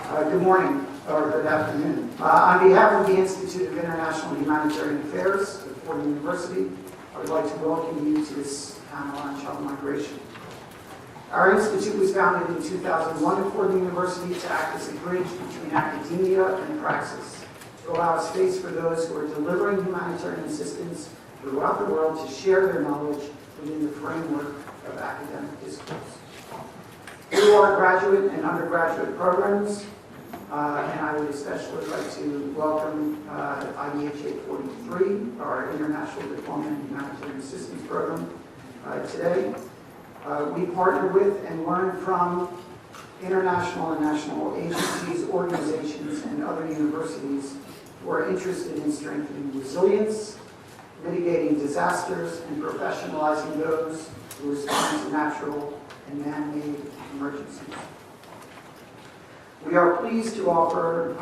Good morning, or good afternoon. On behalf of the Institute of International Humanitarian Affairs at Fordham University, I would like to welcome you to this panel on child migration. Our institute was founded in 2001 at Fordham University to act as a bridge between academia and praxis, to allow space for those who are delivering humanitarian assistance throughout the world to share their knowledge within the framework of academic discourse. Through our graduate and undergraduate programs, and I would especially like to welcome IDHA 43, our International Diploma in Humanitarian Assistance Program, today. We partner with and learn from international and national agencies, organizations, and other universities who are interested in strengthening resilience, mitigating disasters, and professionalizing those who respond to natural and man-made emergencies. We are pleased to offer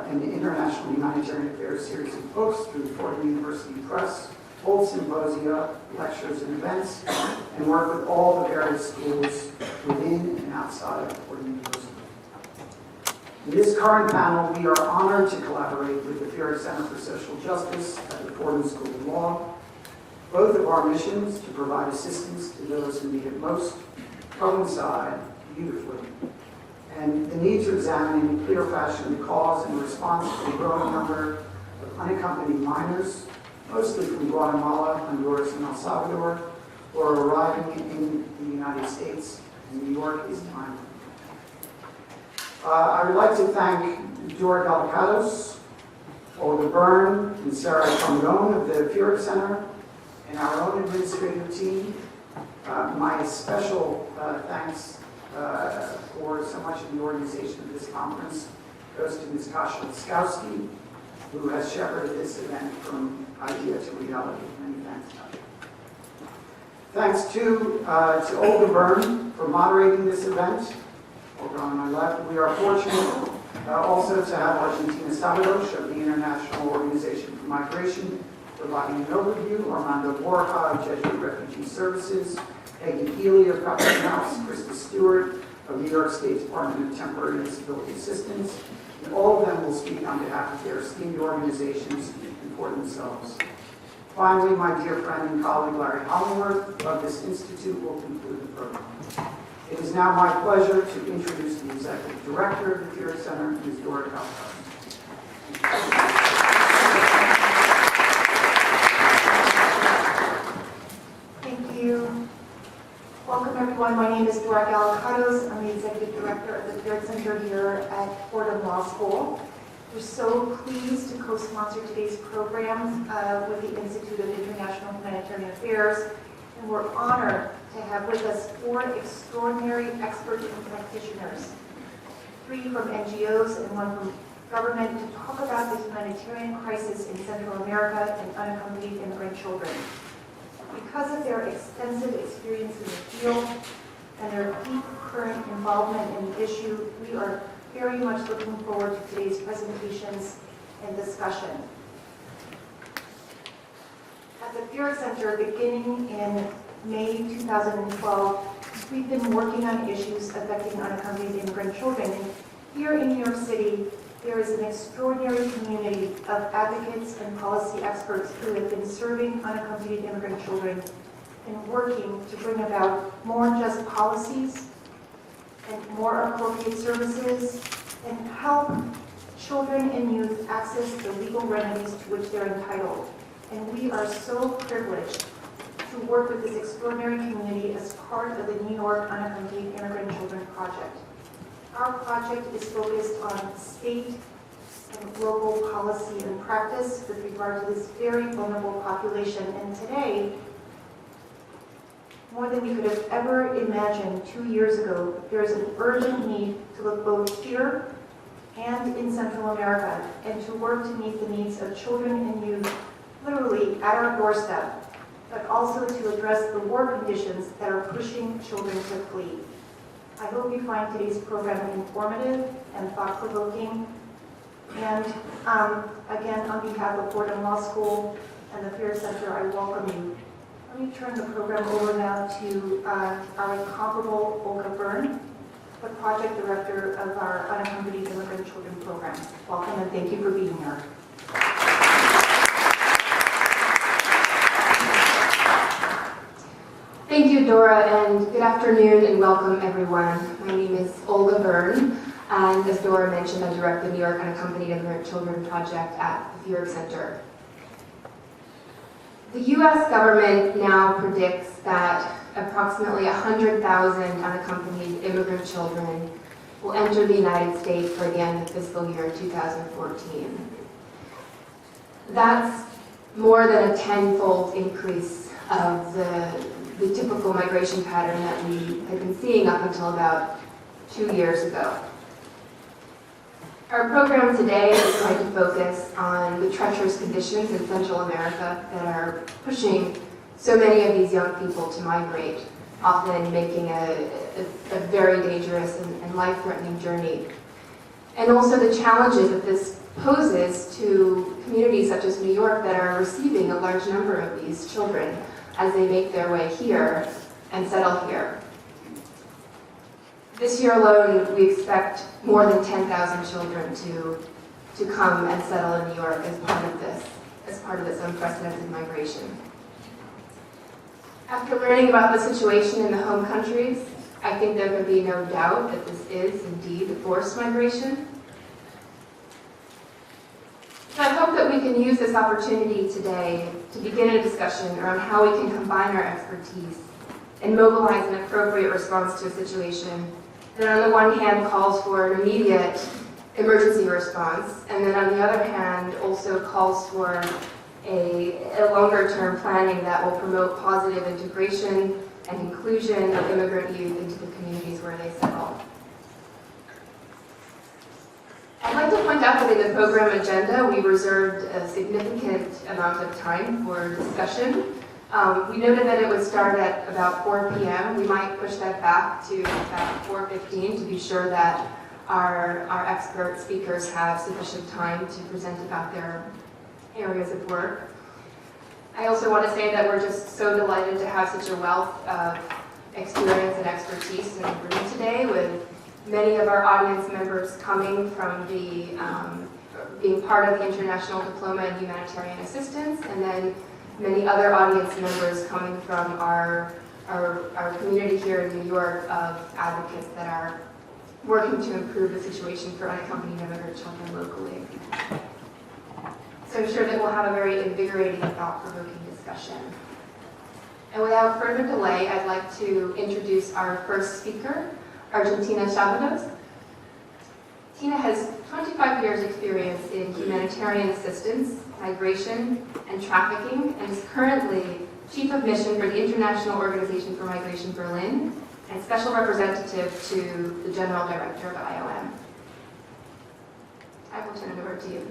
an international humanitarian affairs series of books through Fordham University Press, hold symposia, lectures, and events, and work with all the various schools within and outside of Fordham University. In this current panel, we are honored to collaborate with the Fiera Center for Social Justice at the Fordham School of Law. Both of our missions to provide assistance to those who need it most coincide beautifully, and the need to examine in clear fashion the cause and response to the growing number of unaccompanied minors, mostly from Guatemala, Honduras, and El Salvador, who are arriving in the United States and New York is timely. I would like to thank Dora Gallicados, Olga Bird, and Sarah Congon of the Fiera Center, and our own administrative team. My special thanks for so much of the organization of this conference goes to Ms. Kasia Laskowski, who has shepherded this event from idea to reality. Many thanks, Kasia. Thanks to Olga Bird for moderating this event. Olga on my left. We are fortunate also to have Argentina Salvador of the International Organization for Migration providing an overview, Armando Borja of Jesuit Refugee Services, Peggy Healy of Copyright House, Krista Stewart of New York State Department of Temporary Disability Assistance, and all of them will speak on behalf of their esteemed organizations and for themselves. Finally, my dear friend and colleague Larry Hollingworth of this institute will conclude the program. It is now my pleasure to introduce the Executive Director of the Fiera Center, Ms. Dora Gallicados. Welcome everyone, my name is Dora Gallicados. I'm the Executive Director of the Fiera Center here at Fordham Law School. We're so pleased to co-sponsor today's program with the Institute of International Humanitarian Affairs, and we're honored to have with us 4 extraordinary experts and practitioners, 3 from NGOs and 1 from government, to talk about the humanitarian crisis in Central America and unaccompanied immigrant children. Because of their extensive experience in the field and their deep current involvement in the issue, we are very much looking forward to today's presentations and discussion. At the Fiera Center, beginning in May 2012, we've been working on issues affecting unaccompanied immigrant children. And here in New York City, there is an extraordinary community of advocates and policy experts who have been serving unaccompanied immigrant children and working to bring about more just policies and more appropriate services and help children and youth access the legal remedies to which they're entitled. And we are so privileged to work with this extraordinary community as part of the New York Unaccompanied Immigrant Children Project. Our project is focused on state and local policy and practice with regard to this very vulnerable population. And today, more than we could have ever imagined 2 years ago, there is an urgent need to look both here and in Central America and to work to meet the needs of children and youth literally at our doorstep, but also to address the war conditions that are pushing children to flee. I hope you find today's program informative and thought-provoking. And again, on behalf of Fordham Law School and the Fiera Center, I welcome you. Let me turn the program over now to our incomparable Olga Bird, the project director of our Unaccompanied Immigrant children program. Welcome and thank you for being here. Thank you, Dora, and good afternoon and welcome everyone. My name is Olga Bird, and as Dora mentioned, I direct the New York Unaccompanied Immigrant Children Project at the Fuhrer Center. The U.S. government now predicts that approximately 100,000 unaccompanied immigrant children will enter the United States by the end of fiscal year 2014. That's more than a tenfold increase of the typical migration pattern that we had been seeing up until about 2 years ago. Our program today is going to focus on the treacherous conditions in Central America that are pushing so many of these young people to migrate, often making a very dangerous and life-threatening journey. And also the challenges that this poses to communities such as New York that are receiving a large number of these children as they make their way here and settle here. This year alone, we expect more than 10,000 children to come and settle in New York as part of this unprecedented migration. After learning about the situation in the home countries, I think there can be no doubt that this is indeed forced migration. So I hope that we can use this opportunity today to begin a discussion around how we can combine our expertise and mobilize an appropriate response to a situation that on the one hand calls for an immediate emergency response, and then on the other hand also calls for a longer-term planning that will promote positive integration and inclusion of immigrant youth into the communities where they settle. I'd like to point out that in the program agenda, we reserved a significant amount of time for discussion. We noted that it would start at about 4 p.m. We might push that back to about 4:15 to be sure that our expert speakers have sufficient time to present about their areas of work. I also want to say that we're just so delighted to have such a wealth of experience and expertise in the room today, with many of our audience members coming from being part of the International Diploma in Humanitarian Assistance, and then many other audience members coming from our community here in New York of advocates that are working to improve the situation for unaccompanied immigrant children locally. So I'm sure that we'll have a very invigorating and thought-provoking discussion. And without further delay, I'd like to introduce our first speaker, Argentina Chavados. Tina has 25 years experience in humanitarian assistance, migration, and trafficking, and is currently Chief of Mission for the International Organization for Migration Berlin and Special Representative to the General Director of IOM. I will turn it over to you.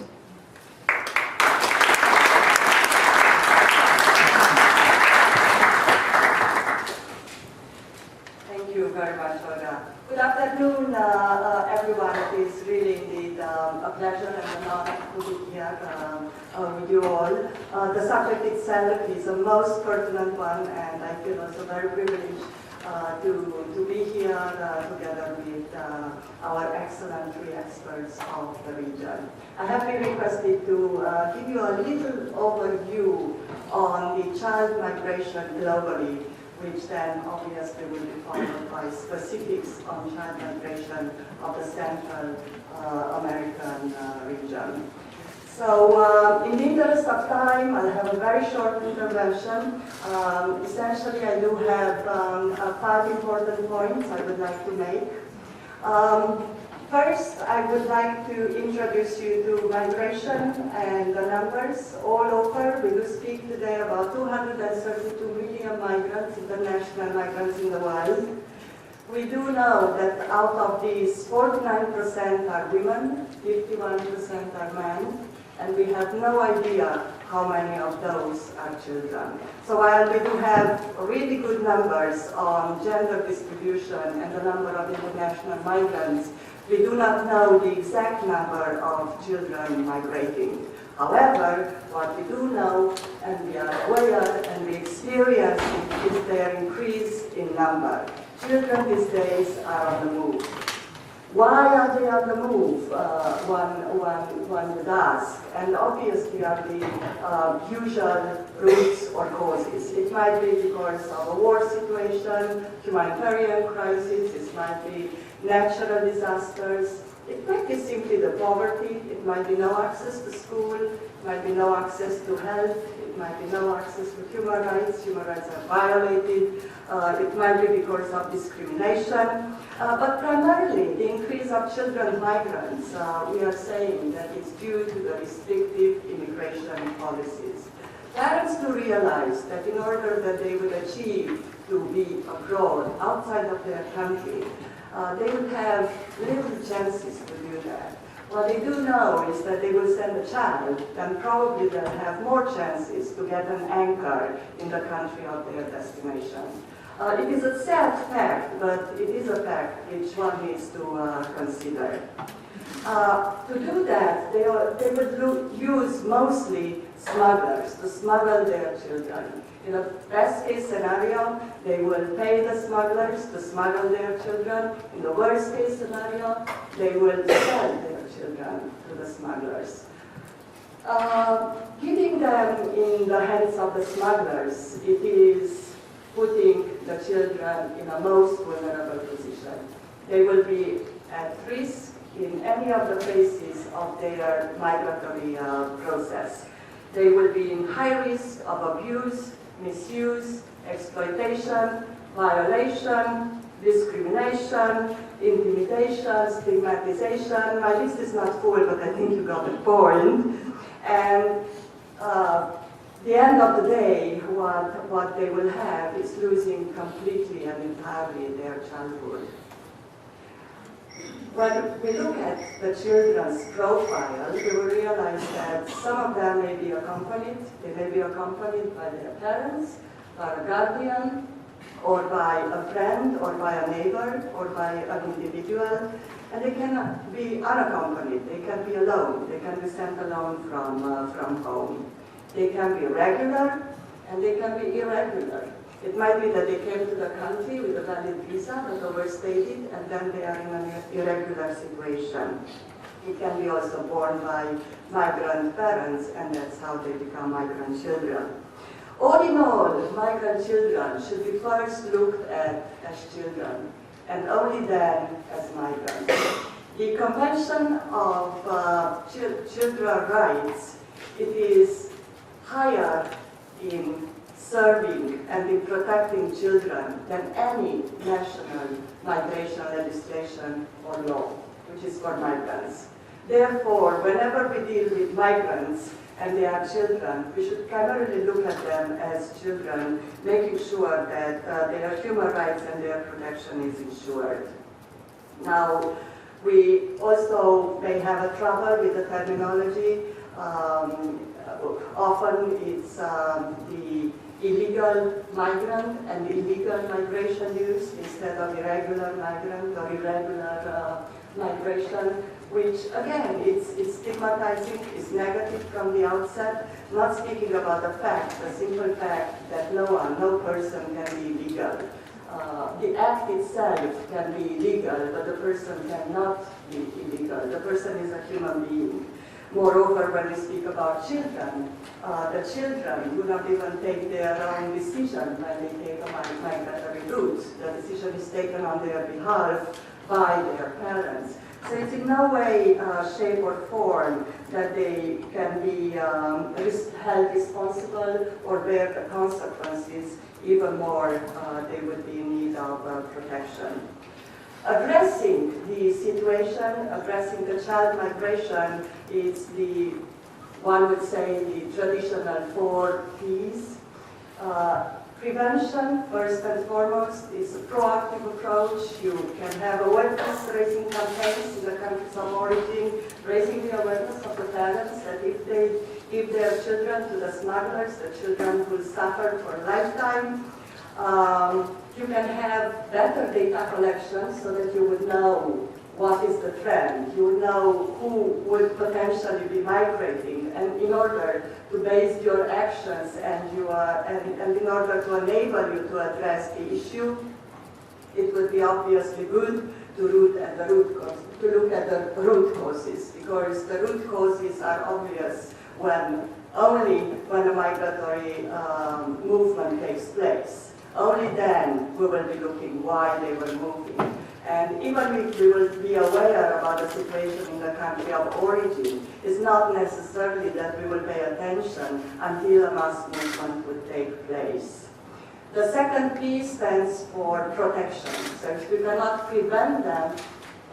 Thank you very much, Olga. Good afternoon, everyone. It is really indeed a pleasure and an honor to be here with you all. The subject itself is a most pertinent one, and I feel also very privileged to be here together with our excellent three experts of the region. I have been requested to give you a little overview on the child migration globally, which then obviously will be followed by specifics on child migration of the Central American region. So in the interest of time, I'll have a very short intervention. Essentially, I do have 5 important points I would like to make. First, I would like to introduce you to migration and the numbers. All over, we will speak today about 232 million migrants, international migrants in the world. We do know that out of these, 49% are women, 51% are men, and we have no idea how many of those are children. So while we do have really good numbers on gender distribution and the number of international migrants, we do not know the exact number of children migrating. However, what we do know, and we are aware, and we experience it, is their increase in number. Children these days are on the move. Why are they on the move? One would ask. And obviously are the usual roots or causes. It might be because of a war situation, humanitarian crisis, it might be natural disasters, it might be simply the poverty, it might be no access to school, it might be no access to health, it might be no access to human rights are violated, it might be because of discrimination, but primarily the increase of children migrants, we are saying that it's due to the restrictive immigration policies. Parents do realize that in order that they would achieve to be abroad, outside of their country, they would have little chances to do that. What they do know is that they will send a child, then probably they'll have more chances to get an anchor in the country of their destination. It is a sad fact, but it is a fact which one needs to consider. To do that, they would use mostly smugglers to smuggle their children. In a best case scenario, they will pay the smugglers to smuggle their children. In the worst case scenario, they will sell their children to the smugglers. Giving them in the hands of the smugglers, it is putting the children in a most vulnerable position. They will be at risk in any of the phases of their migratory process. They will be in high risk of abuse, misuse, exploitation, violation, discrimination, intimidation, stigmatization. My list is not full, but I think you got the point. And the end of the day, what they will have is losing completely and entirely their childhood. When we look at the children's profile, we will realize that some of them may be accompanied. They may be accompanied by their parents, by a guardian, or by a friend, or by a neighbor, or by an individual. And they can be unaccompanied. They can be alone. They can be sent alone from home. They can be regular, and they can be irregular. It might be that they came to the country with a valid visa but overstayed it, and then they are in an irregular situation. It can be also born by migrant parents, and that's how they become migrant children. All in all, migrant children should be first looked at as children, and only then as migrants. The Convention of Children's Rights, it is higher in serving and in protecting children than any national migration legislation or law, which is for migrants. Therefore, whenever we deal with migrants and they are children, we should primarily look at them as children, making sure that their human rights and their protection is ensured. Now, we also may have a trouble with the terminology. Often it's the illegal migrant and illegal migration use instead of irregular migrant or irregular migration, which again, it's stigmatizing, it's negative from the outset, not speaking about the fact, the simple fact that no person can be illegal. The act itself can be illegal, but the person cannot be illegal. The person is a human being. Moreover, when we speak about children, the children do not even take their own decision when they take a migratory route. The decision is taken on their behalf by their parents. So it's in no way, shape or form that they can be held responsible or bear the consequences. Even more, they would be in need of protection. Addressing the situation, addressing the child migration is the, one would say, the traditional 4 Ps. Prevention, first and foremost, is a proactive approach. You can have awareness-raising campaigns in the countries of origin, raising the awareness of the parents that if they give their children to the smugglers, the children will suffer for a lifetime. You can have better data collection so that you would know what is the trend. You would know who would potentially be migrating, and in order to base your actions and in order to enable you to address the issue, it would be obviously good to root at the root cause. to look at the root causes, because the root causes are obvious only when a migratory movement takes place. Only then we will be looking why they were moving. And even if we will be aware about the situation in the country of origin, it's not necessarily that we will pay attention until a mass movement would take place. The second P stands for protection. So if we cannot prevent them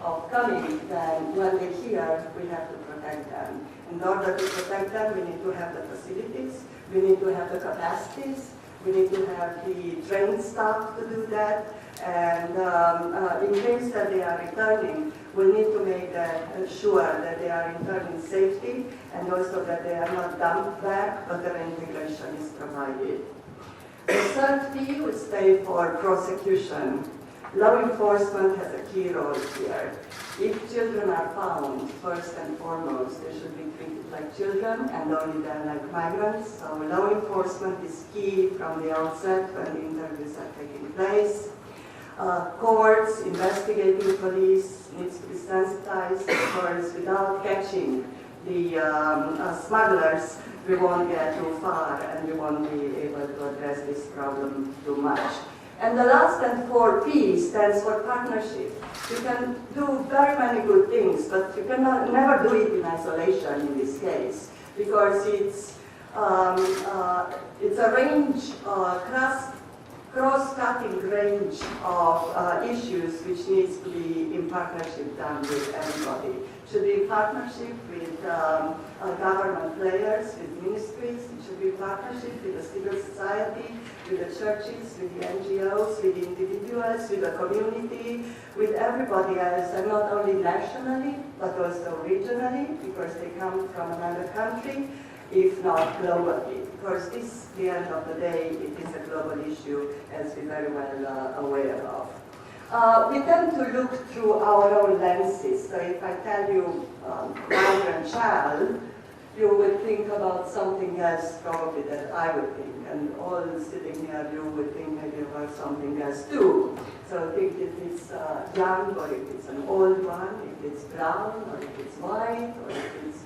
of coming, then when they're here, we have to protect them. In order to protect them, we need to have the facilities, we need to have the capacities, we need to have the trained staff to do that, and in case that they are returning, we need to make sure that they are returned in safety, and also that they are not dumped back, but their integration is provided. The third P would stay for prosecution. Law enforcement has a key role here. If children are found, first and foremost, they should be treated like children and only then like migrants. So law enforcement is key from the outset when the interviews are taking place. Courts, investigating police needs to be sensitized, because without catching the smugglers, we won't get too far and we won't be able to address this problem too much. And the last and fourth P stands for partnership. You can do very many good things, but you cannot never do it in isolation in this case, because it's a range, cross-cutting range of issues which needs to be in partnership done with everybody. It should be in partnership with government players, with ministries. It should be in partnership with the civil society, with the churches, with the NGOs, with the individuals, with the community, with everybody else, and not only nationally, but also regionally, because they come from another country, if not globally. Because this, at the end of the day, it is a global issue, as we're very well aware of. We tend to look through our own lenses. So if I tell you migrant child, you would think about something else probably that I would think. And all sitting here, you would think maybe about something else too. So think if it's young, or if it's an old one, if it's brown, or if it's white, or if it's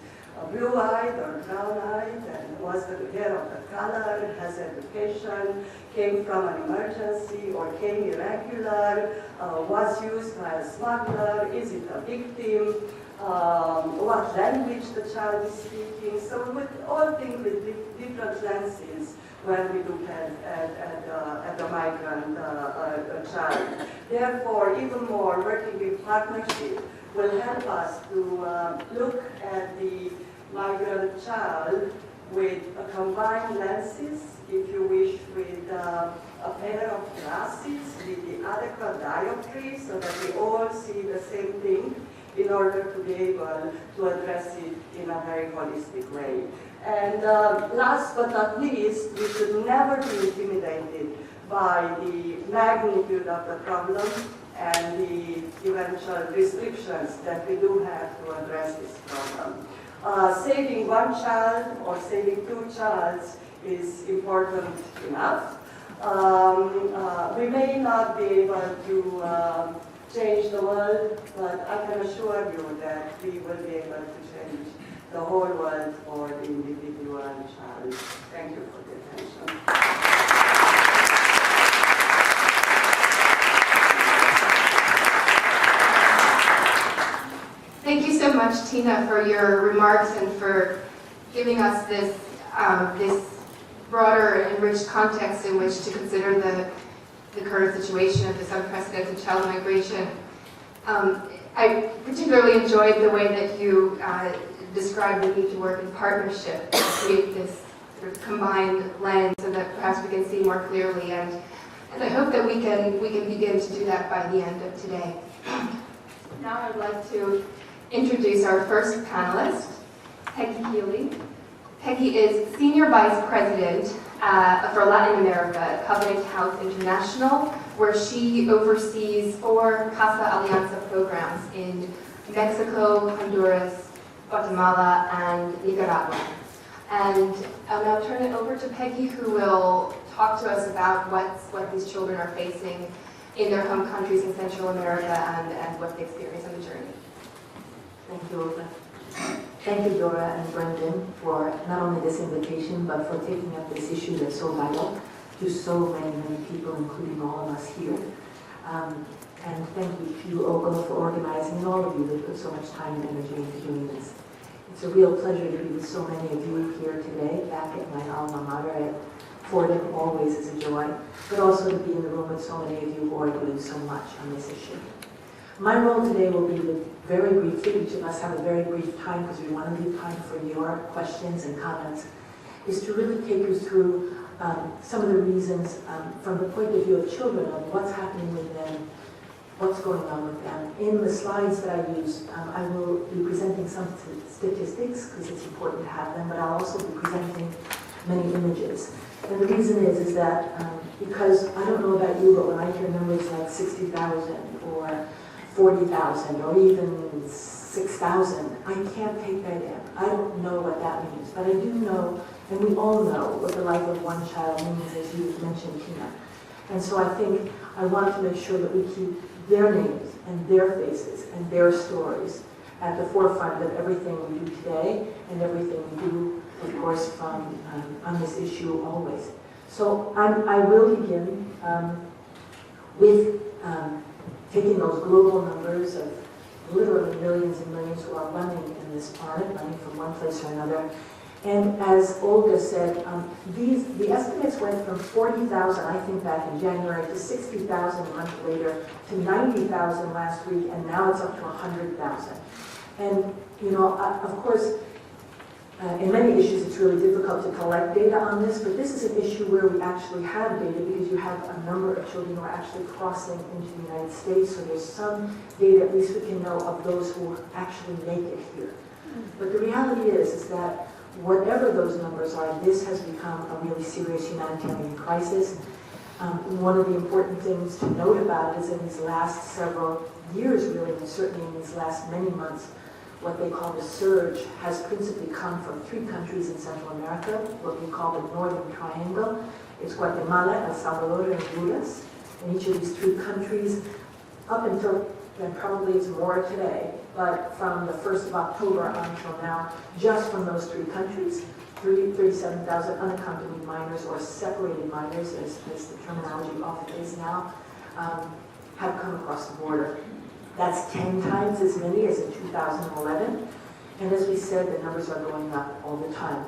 blue-eyed or brown-eyed, and was the hair of the color, has education, came from an emergency, or came irregular, was used by a smuggler, is it a victim, what language the child is speaking. So we would all think with different lenses when we look at the migrant child. Therefore, even more, working in partnership will help us to look at the migrant child with a combined lenses, if you wish, with a pair of glasses with the adequate dioptry, so that we all see the same thing, in order to be able to address it in a very holistic way. And last but not least, we should never be intimidated by the magnitude of the problem and the eventual restrictions that we do have to address this problem. Saving one child or saving two childs is important enough. We may not be able to change the world, but I can assure you that we will be able to change the whole world for the individual child. Thank you for the attention. Thank you so much, Tina, for your remarks and for giving us this broader and enriched context in which to consider the current situation of this unprecedented child migration. I particularly enjoyed the way that you described the need to work in partnership to create this sort of combined lens so that perhaps we can see more clearly, and I hope that we can begin to do that by the end of today. Now I'd like to introduce our first panelist, Peggy Healy. Peggy is Senior Vice President for Latin America at Covenant House International, where she oversees 4 Casa Alianza programs in Mexico, Honduras, Guatemala, and Nicaragua. And I'll now turn it over to Peggy, who will talk to us about what these children are facing in their home countries in Central America and what they experience on the journey. Thank you, Olga. Thank you, Dora and Brendan, for not only this invitation, but for taking up this issue that's so vital to so many, many people, including all of us here. And thank you to you, Olga, for organizing, and all of you that put so much time and energy into doing this. It's a real pleasure to be with so many of you here today, back at my alma mater at Fordham. Always is a joy, but also to be in the room with so many of you who are doing so much on this issue. My role today will be to very briefly, each of us have a very brief time because we want to leave time for your questions and comments, is to really take you through some of the reasons from the point of view of children, of what's happening with them, what's going on with them. In the slides that I use, I will be presenting some statistics because it's important to have them, but I'll also be presenting many images. And the reason is that because I don't know about you, but when I hear numbers like 60,000 or 40,000 or even 6,000, I can't take that in. I don't know what that means, but I do know, and we all know, what the life of one child means, as you mentioned, Tina. And so I think I want to make sure that we keep their names and their faces and their stories at the forefront of everything we do today and everything we do, of course, from on this issue always. So I will begin with taking those global numbers of literally millions and millions who are running in this planet, running from one place or another. And as Olga said, the estimates went from 40,000, I think, back in January, to 60,000 a month later, to 90,000 last week, and now it's up to 100,000. And, you know, of course, in many issues it's really difficult to collect data on this, but this is an issue where we actually have data because you have a number of children who are actually crossing into the United States, so there's some data, at least we can know, of those who actually make it here. But the reality is that whatever those numbers are, this has become a really serious humanitarian crisis. One of the important things to note about it is in these last several years, really, and certainly in these last many months, what they call the surge has principally come from 3 countries in Central America, what we call the Northern Triangle. It's Guatemala, El Salvador, and Honduras. And each of these 3 countries, up until, and probably it's more today, but from the 1st of October until now, just from those 3 countries, 37,000 unaccompanied minors, or separated minors, as the terminology often is now, have come across the border. That's 10 times as many as in 2011. And as we said, the numbers are going up all the time.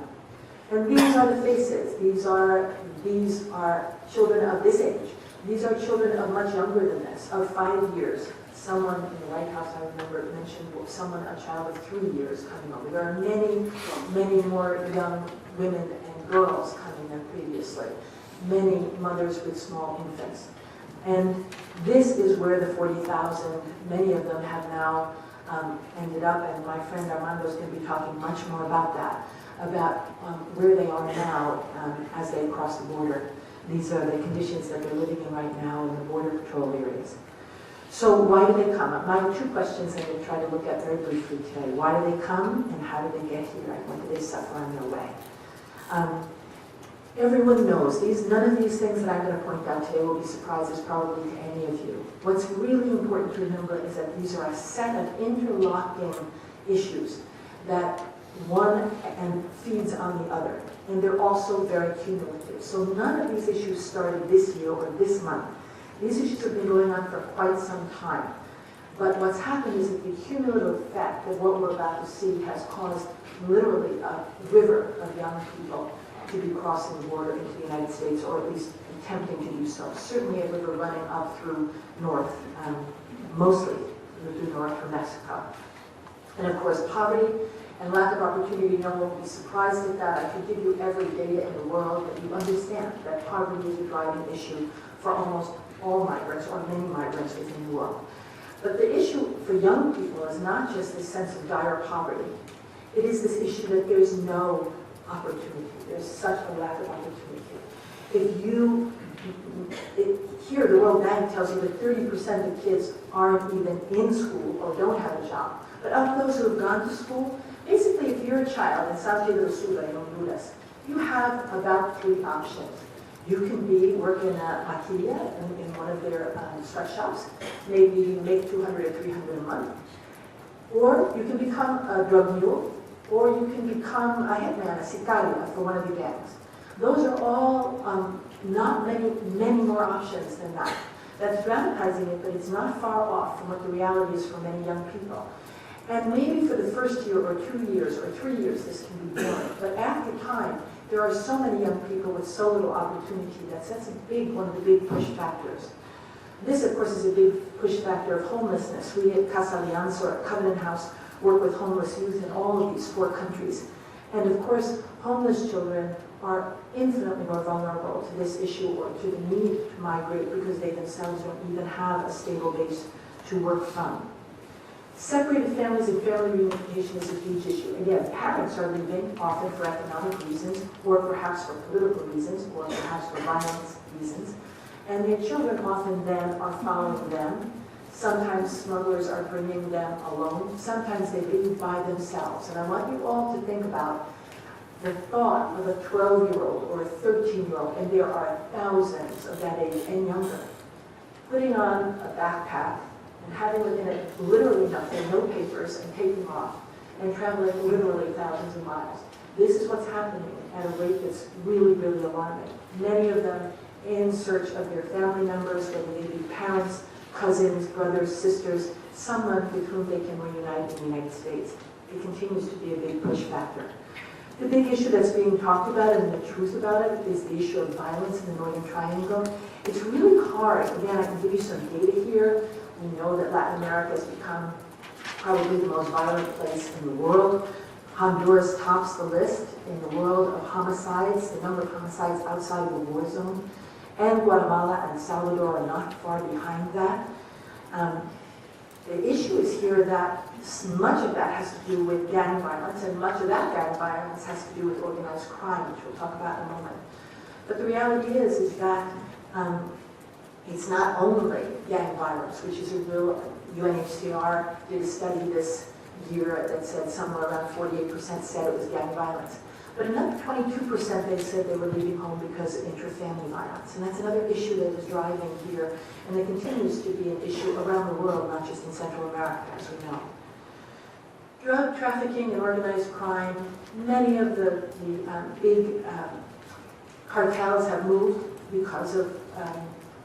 And these are the faces. These are children of this age. These are children of much younger than this, of 5 years. Someone in the White House, I remember, mentioned a child of 3 years coming over. There are many, many more young women and girls coming than previously. Many mothers with small infants. And this is where the 40,000, many of them have now ended up, and my friend Armando is going to be talking much more about that, about where they are now as they cross the border. These are the conditions that they're living in right now in the border patrol areas. So why do they come? My 2 questions I'm going to try to look at very briefly today. Why do they come, and how do they get here? What do they suffer on their way? Everyone knows none of these things that I'm going to point out today will be surprises probably to any of you. What's really important to remember is that these are a set of interlocking issues that one and feeds on the other. And they're also very cumulative. So none of these issues started this year or this month. These issues have been going on for quite some time. But what's happened is that the cumulative effect of what we're about to see has caused literally a river of young people to be crossing the border into the United States, or at least attempting to do so. Certainly a river running up through north, mostly through north from Mexico. And of course, poverty and lack of opportunity, no one will be surprised at that. I could give you every data in the world, but you understand that poverty is a driving issue for almost all migrants, or many migrants within the world. But the issue for young people is not just this sense of dire poverty. It is this issue that there's no opportunity. There's such a lack of opportunity. Here, the World Bank tells you that 30% of kids aren't even in school or don't have a job. But of those who have gone to school, basically if you're a child in Salvador in Honduras, you have about 3 options. You can be working at Maquilla in one of their sweatshops. Maybe you make $200 or $300 a month. Or you can become a drug mule, or you can become a hitman, a sicaria for one of the gangs. Those are all not many more options than that. That's dramatizing it, but it's not far off from what the reality is for many young people. And maybe for the first year or 2 years or 3 years this can be boring, but after time, there are so many young people with so little opportunity that's one of the big push factors. This, of course, is a big push factor of homelessness. We at Casa Alianza or Covenant House work with homeless youth in all of these 4 countries. And of course, homeless children are infinitely more vulnerable to this issue or to the need to migrate because they themselves don't even have a stable base to work from. Separated families and family reunification is a huge issue. Again, parents are leaving often for economic reasons, or perhaps for political reasons, or perhaps for violence reasons. And their children often then are following them. Sometimes smugglers are bringing them alone. Sometimes they leave by themselves. And I want you all to think about the thought of a 12-year-old or a 13-year-old, and there are thousands of that age and younger, putting on a backpack and having within it literally nothing, no papers, and taking off, and traveling literally thousands of miles. This is what's happening at a rate that's really, really alarming. Many of them in search of their family members, whether they be parents, cousins, brothers, sisters, someone with whom they can reunite in the United States. It continues to be a big push factor. The big issue that's being talked about and the truth about it is the issue of violence in the Northern Triangle. It's really hard. Again, I can give you some data here. We know that Latin America has become probably the most violent place in the world. Honduras tops the list in the world of homicides, the number of homicides outside of the war zone. And Guatemala and Salvador are not far behind that. The issue is here that much of that has to do with gang violence, and much of that gang violence has to do with organized crime, which we'll talk about in a moment. But the reality is that it's not only gang violence, which is a real, UNHCR did a study this year that said somewhere around 48% said it was gang violence. But another 22% they said they were leaving home because of intra-family violence. And that's another issue that is driving here, and that continues to be an issue around the world, not just in Central America, as we know. Drug trafficking and organized crime, many of the big cartels have moved because of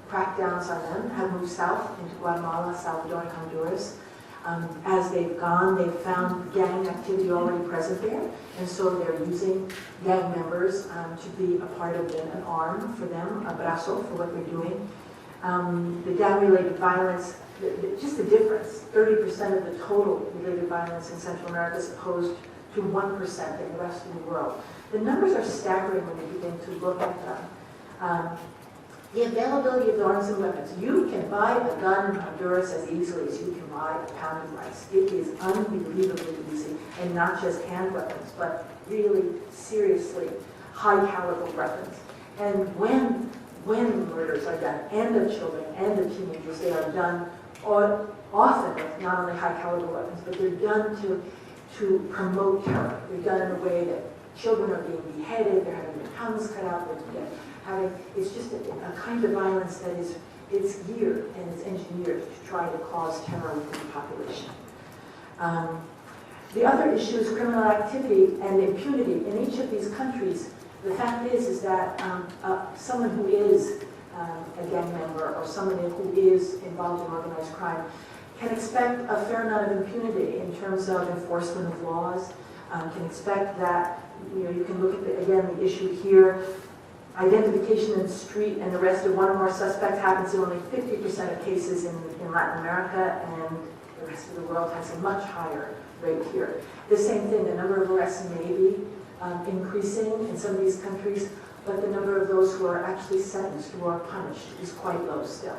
crackdowns on them, have moved south into Guatemala, Salvador, and Honduras. As they've gone, they've found gang activity already present there, and so they're using gang members to be a part of an arm for them, a brazo for what they're doing. The gang-related violence, just the difference, 30% of the total related violence in Central America is opposed to 1% in the rest of the world. The numbers are staggering when you begin to look at them. The availability of arms and weapons. You can buy a gun in Honduras as easily as you can buy a pound of rice. It is unbelievably easy, and not just hand weapons, but really seriously high caliber weapons. And when murders are done, and of children and of teenagers, they are done often with not only high caliber weapons, but they're done to promote terror. They're done in a way that children are being beheaded, they're having their tongues cut out, it's just a kind of violence that it's geared and it's engineered to try to cause terror within the population. The other issue is criminal activity and impunity. In each of these countries, the fact is that someone who is a gang member or someone who is involved in organized crime can expect a fair amount of impunity in terms of enforcement of laws, can expect that, you can look at, again, the issue here, identification in the street and arrest of one or more suspects happens in only 50% of cases in Latin America, and the rest of the world has a much higher rate here. The same thing, the number of arrests may be increasing in some of these countries, but the number of those who are actually sentenced, who are punished, is quite low still.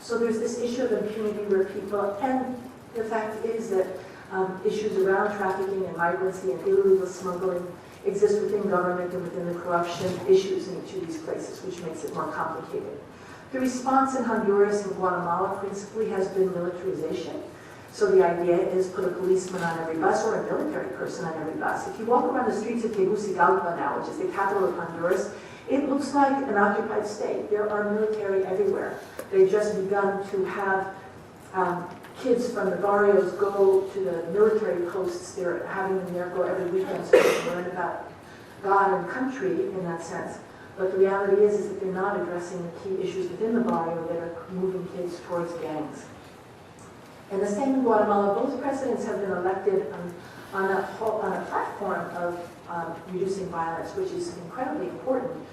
So there's this issue of impunity where people, and the fact is that issues around trafficking and migrancy and illegal smuggling exist within government and within the corruption issues in each of these places, which makes it more complicated. The response in Honduras and Guatemala principally has been militarization. So the idea is put a policeman on every bus or a military person on every bus. If you walk around the streets of Tegucigalpa now, which is the capital of Honduras, it looks like an occupied state. There are military everywhere. They've just begun to have kids from the barrios go to the military posts. They're having them there go every weekend so they can learn about God and country in that sense. But the reality is that they're not addressing the key issues within the barrio that are moving kids towards gangs. And the same in Guatemala. Both presidents have been elected on a platform of reducing violence, which is incredibly important.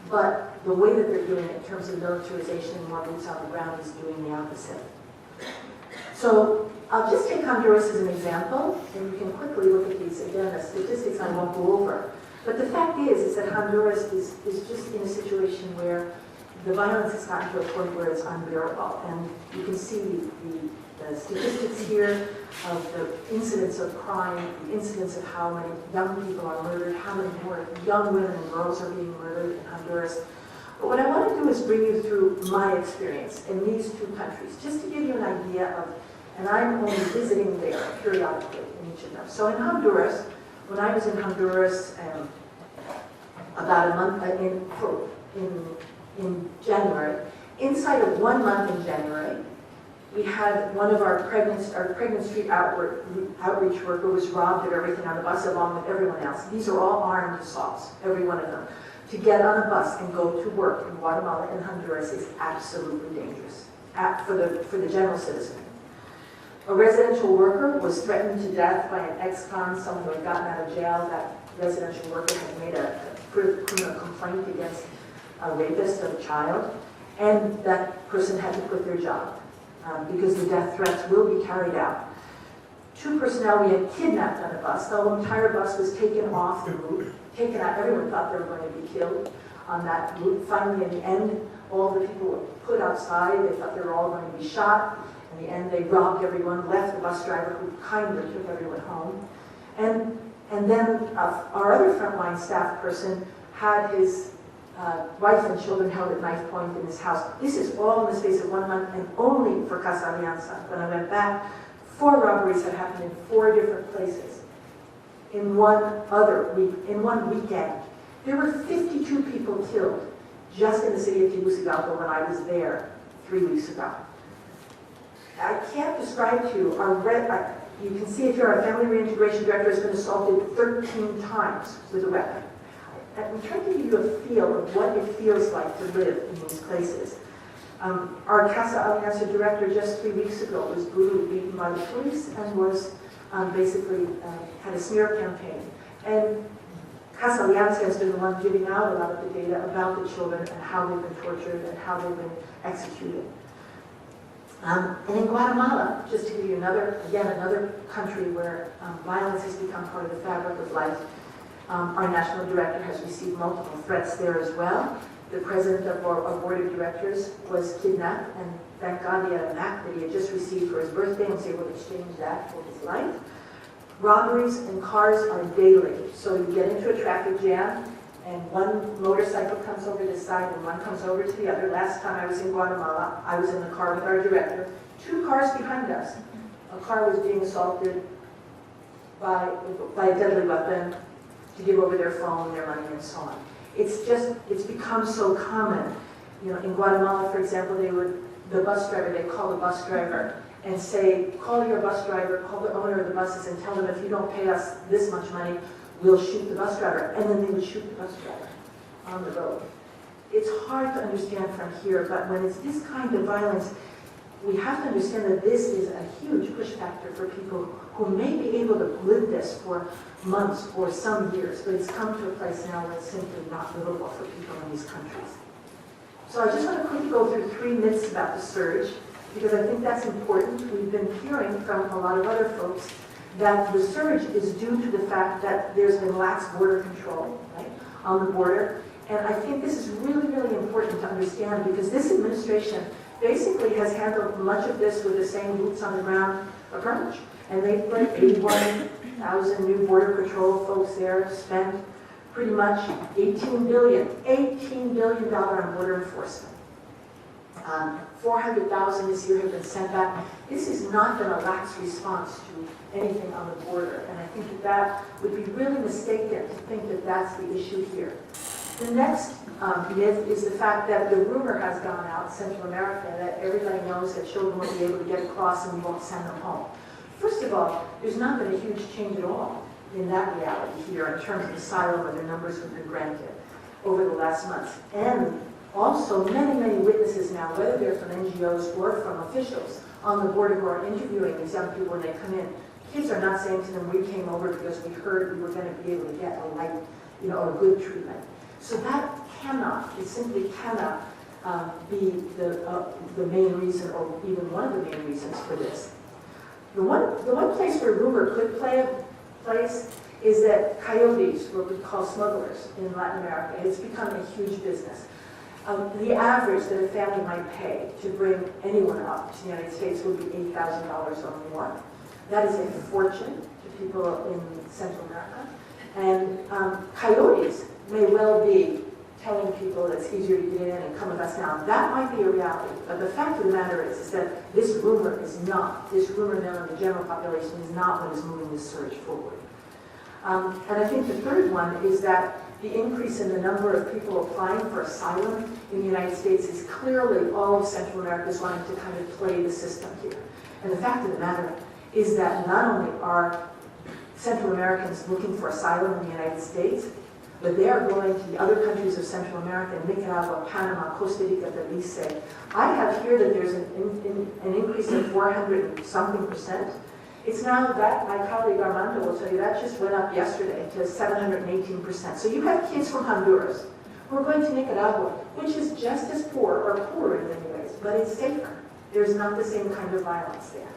But the way that they're doing it in terms of militarization and more boots on the ground is doing the opposite. So I'll just take Honduras as an example, and you can quickly look at these. Again, the statistics I won't go over. But the fact is that Honduras is just in a situation where the violence has gotten to a point where it's unbearable. And you can see the statistics here of the incidence of crime, the incidence of how many young people are murdered, how many more young women and girls are being murdered in Honduras. But what I want to do is bring you through my experience in these two countries, just to give you an idea of, and I'm only visiting there periodically in each of them. So in Honduras, when I was in Honduras about a month in January, inside of 1 month in January, we had one of our pregnant street outreach worker was robbed of everything on the bus along with everyone else. These are all armed assaults, every one of them. To get on a bus and go to work in Guatemala and Honduras is absolutely dangerous for the general citizen. A residential worker was threatened to death by an ex-con, someone who had gotten out of jail. That residential worker had made a criminal complaint against a rapist of a child, and that person had to quit their job. Because the death threats will be carried out. 2 personnel we had kidnapped on a bus. The whole entire bus was taken off the route, taken out. Everyone thought they were going to be killed on that route. Finally, in the end, all the people were put outside. They thought they were all going to be shot. In the end, they robbed everyone, left the bus driver who kindly took everyone home. And then our other frontline staff person had his wife and children held at knife point in his house. This is all in the space of 1 month and only for Casa Alianza. When I went back, 4 robberies had happened in 4 different places. In one weekend. There were 52 people killed just in the city of Tegucigalpa when I was there 3 weeks ago. I can't describe to you, you can see if you're a family reintegration director has been assaulted 13 times with a weapon. I'm trying to give you a feel of what it feels like to live in these places. Our Casa Alianza director just 3 weeks ago was brutally beaten by the police and was basically had a smear campaign. And Casa Alianza has been the one giving out a lot of the data about the children and how they've been tortured and how they've been executed. And in Guatemala, just to give you another country where violence has become part of the fabric of life, our national director has received multiple threats there as well. The president of our board of directors was kidnapped, and thank God he had a map that he had just received for his birthday and was able to exchange that for his life. Robberies in cars are daily. So you get into a traffic jam, and one motorcycle comes over this side and one comes over to the other. Last time I was in Guatemala, I was in the car with our director. 2 cars behind us. A car was being assaulted by a deadly weapon to give over their phone, their money, and so on. It's become so common. You know, in Guatemala, for example, they'd call the bus driver and say, call your bus driver, call the owner of the buses and tell them if you don't pay us this much money, we'll shoot the bus driver. And then they would shoot the bus driver on the road. It's hard to understand from here, but when it's this kind of violence, we have to understand that this is a huge push factor for people who may be able to live this for months or some years, but it's come to a place now where it's simply not livable for people in these countries. So I just want to quickly go through 3 myths about the surge, because I think that's important. We've been hearing from a lot of other folks that the surge is due to the fact that there's been lax border control, right, on the border. And I think this is really, really important to understand, because this administration basically has handled much of this with the same boots on the ground approach. And they've put 81,000 new border patrol folks there, spent pretty much $18 billion on border enforcement. 400,000 this year have been sent back. This has not been a lax response to anything on the border. And I think that would be really mistaken to think that that's the issue here. The next myth is the fact that the rumor has gone out in Central America that everybody knows that children will be able to get across and we won't send them home. First of all, there's not been a huge change at all in that reality here in terms of asylum or the numbers who've been granted over the last months. And also, many, many witnesses now, whether they're from NGOs or from officials on the border who are interviewing these young people when they come in, kids are not saying to them, we came over because we heard we were going to be able to get a light, a good treatment. So that it simply cannot be the main reason or even one of the main reasons for this. The one place where rumor could play place is that coyotes, what we call smugglers in Latin America, it's become a huge business. The average that a family might pay to bring anyone up to the United States would be $8,000 or more. That is a fortune to people in Central America. And coyotes may well be telling people that it's easier to get in and come with us now. That might be a reality, but the fact of the matter is that this rumor mill in the general population is not what is moving this surge forward. And I think the third one is that the increase in the number of people applying for asylum in the United States is clearly all of Central America is wanting to kind of play the system here. And the fact of the matter is that not only are Central Americans looking for asylum in the United States, but they are going to the other countries of Central America, Nicaragua, Panama, Costa Rica, Belize. I have here that there's an increase of 400-something%. It's now that, my colleague Armando will tell you, that just went up yesterday to 718%. So you have kids from Honduras who are going to Nicaragua, which is just as poor, or poorer in many ways, but it's safer. There's not the same kind of violence there.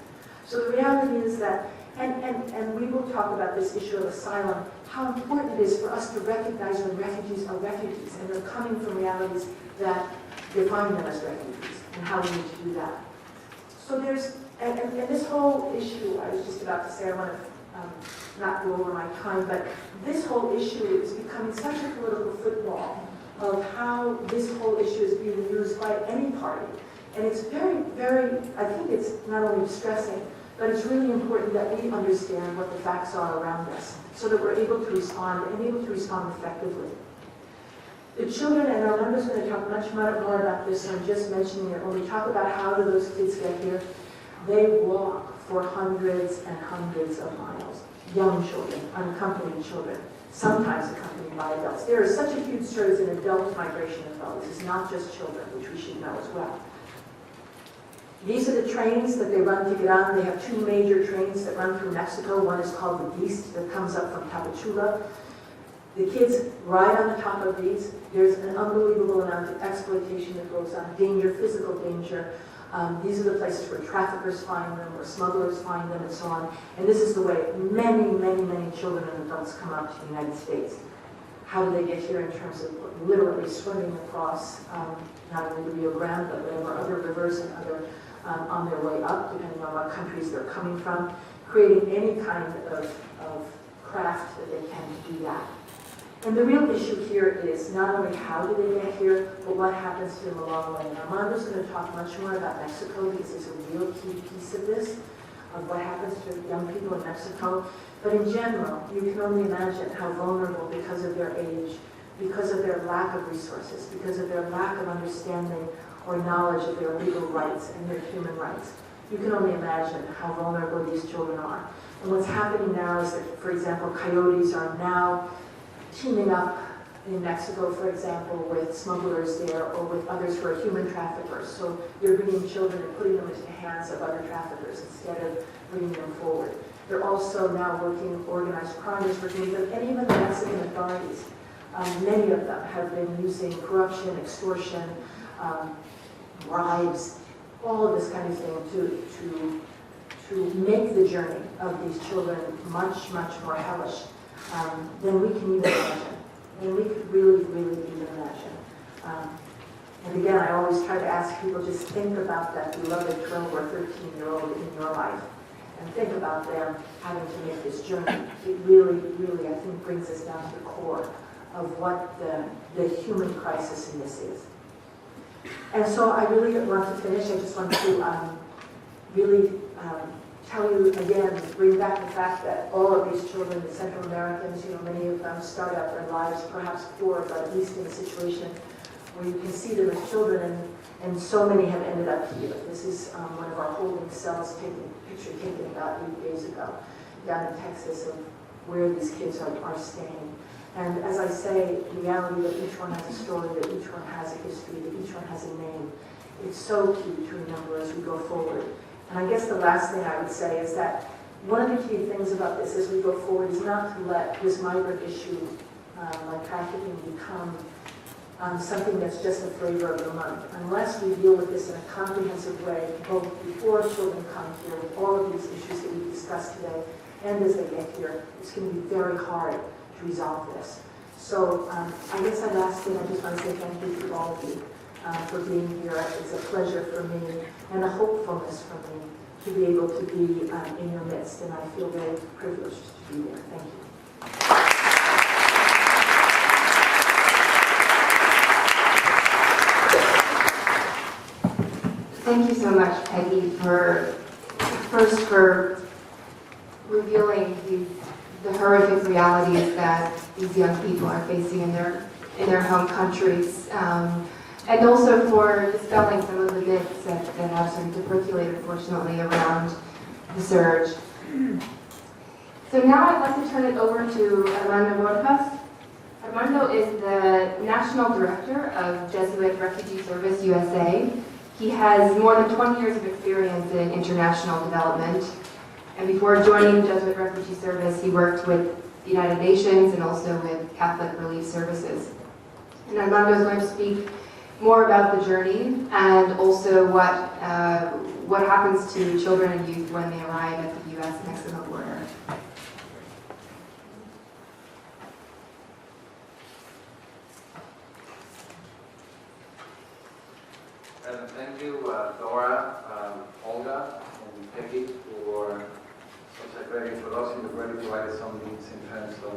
So the reality is that, and we will talk about this issue of asylum, how important it is for us to recognize when refugees are refugees and they're coming from realities that define them as refugees, and how we need to do that. So there's, and this whole issue, I was just about to say, I want to not go over my time, but this whole issue is becoming such a political football of how this whole issue is being used by any party. And it's very, very, I think it's not only distressing, but it's really important that we understand what the facts are around us so that we're able to respond and able to respond effectively. The children, and Armando's going to talk much more about this, and I'm just mentioning it, when we talk about how do those kids get here, they walk for hundreds and hundreds of miles. Young children, unaccompanied children, sometimes accompanied by adults. There is such a huge surge as an adult migration as well. This is not just children, which we should know as well. These are the trains that they run to get on. They have two major trains that run through Mexico. One is called the Beast that comes up from Tapachula. The kids ride on the top of these. There's an unbelievable amount of exploitation that goes on, danger, physical danger. These are the places where traffickers find them, where smugglers find them, and so on. And this is the way many, many, many children and adults come up to the United States. How do they get here in terms of literally swimming across not only the Rio Grande, but whatever other rivers and other on their way up, depending on what countries they're coming from, creating any kind of craft that they can to do that. And the real issue here is not only how do they get here, but what happens to them along the way. And Armando's going to talk much more about Mexico because it's a real key piece of this, of what happens to young people in Mexico. But in general, you can only imagine how vulnerable, because of their age, because of their lack of resources, because of their lack of understanding or knowledge of their legal rights and their human rights. You can only imagine how vulnerable these children are. And what's happening now is that, for example, coyotes are now teaming up in Mexico, for example, with smugglers there or with others who are human traffickers. So they're bringing children and putting them into the hands of other traffickers instead of bringing them forward. They're also now working, organized crime is working with them, and even the Mexican authorities. Many of them have been using corruption, extortion, bribes, all of this kind of thing to make the journey of these children much, much more hellish than we can even imagine, than we could really, really even imagine. And again, I always try to ask people, just think about that beloved 12 or 13-year-old in your life, and think about them having to make this journey. It really, really, I think, brings us down to the core of what the human crisis in this is. And so I really want to finish. I just want to really tell you again, bring back the fact that all of these children, the Central Americans, many of them start out their lives perhaps poor, but at least in a situation where you can see them as children, and so many have ended up here. This is one of our holding cells, picture taken about 8 days ago down in Texas of where these kids are staying. And as I say, the reality that each one has a story, that each one has a history, that each one has a name. It's so key to remember as we go forward. And I guess the last thing I would say is that one of the key things about this as we go forward is not to let this migrant issue, like trafficking, become something that's just a flavor of the month. Unless we deal with this in a comprehensive way, both before children come here, with all of these issues that we've discussed today, and as they get here, it's going to be very hard to resolve this. So I guess the last thing, I just want to say thank you to all of you for being here. It's a pleasure for me and a hopefulness for me to be able to be in your midst, and I feel very privileged to be there. Thank you. Thank you so much, Peggy, for revealing the horrific realities that these young people are facing in their home countries, and also for dispelling some of the myths that have sort of percolated, unfortunately, around the surge. So now I'd like to turn it over to Armando Rojas. Armando is the National Director of Jesuit Refugee Service USA. He has more than 20 years of experience in international development. And before joining Jesuit Refugee Service, he worked with the United Nations and also with Catholic Relief Services. And Armando is going to speak more about the journey and also what happens to children and youth when they arrive at the U.S.-Mexico border. Thank you, Dora, Olga, and Peggy for such a great introduction. You've already provided some links in terms of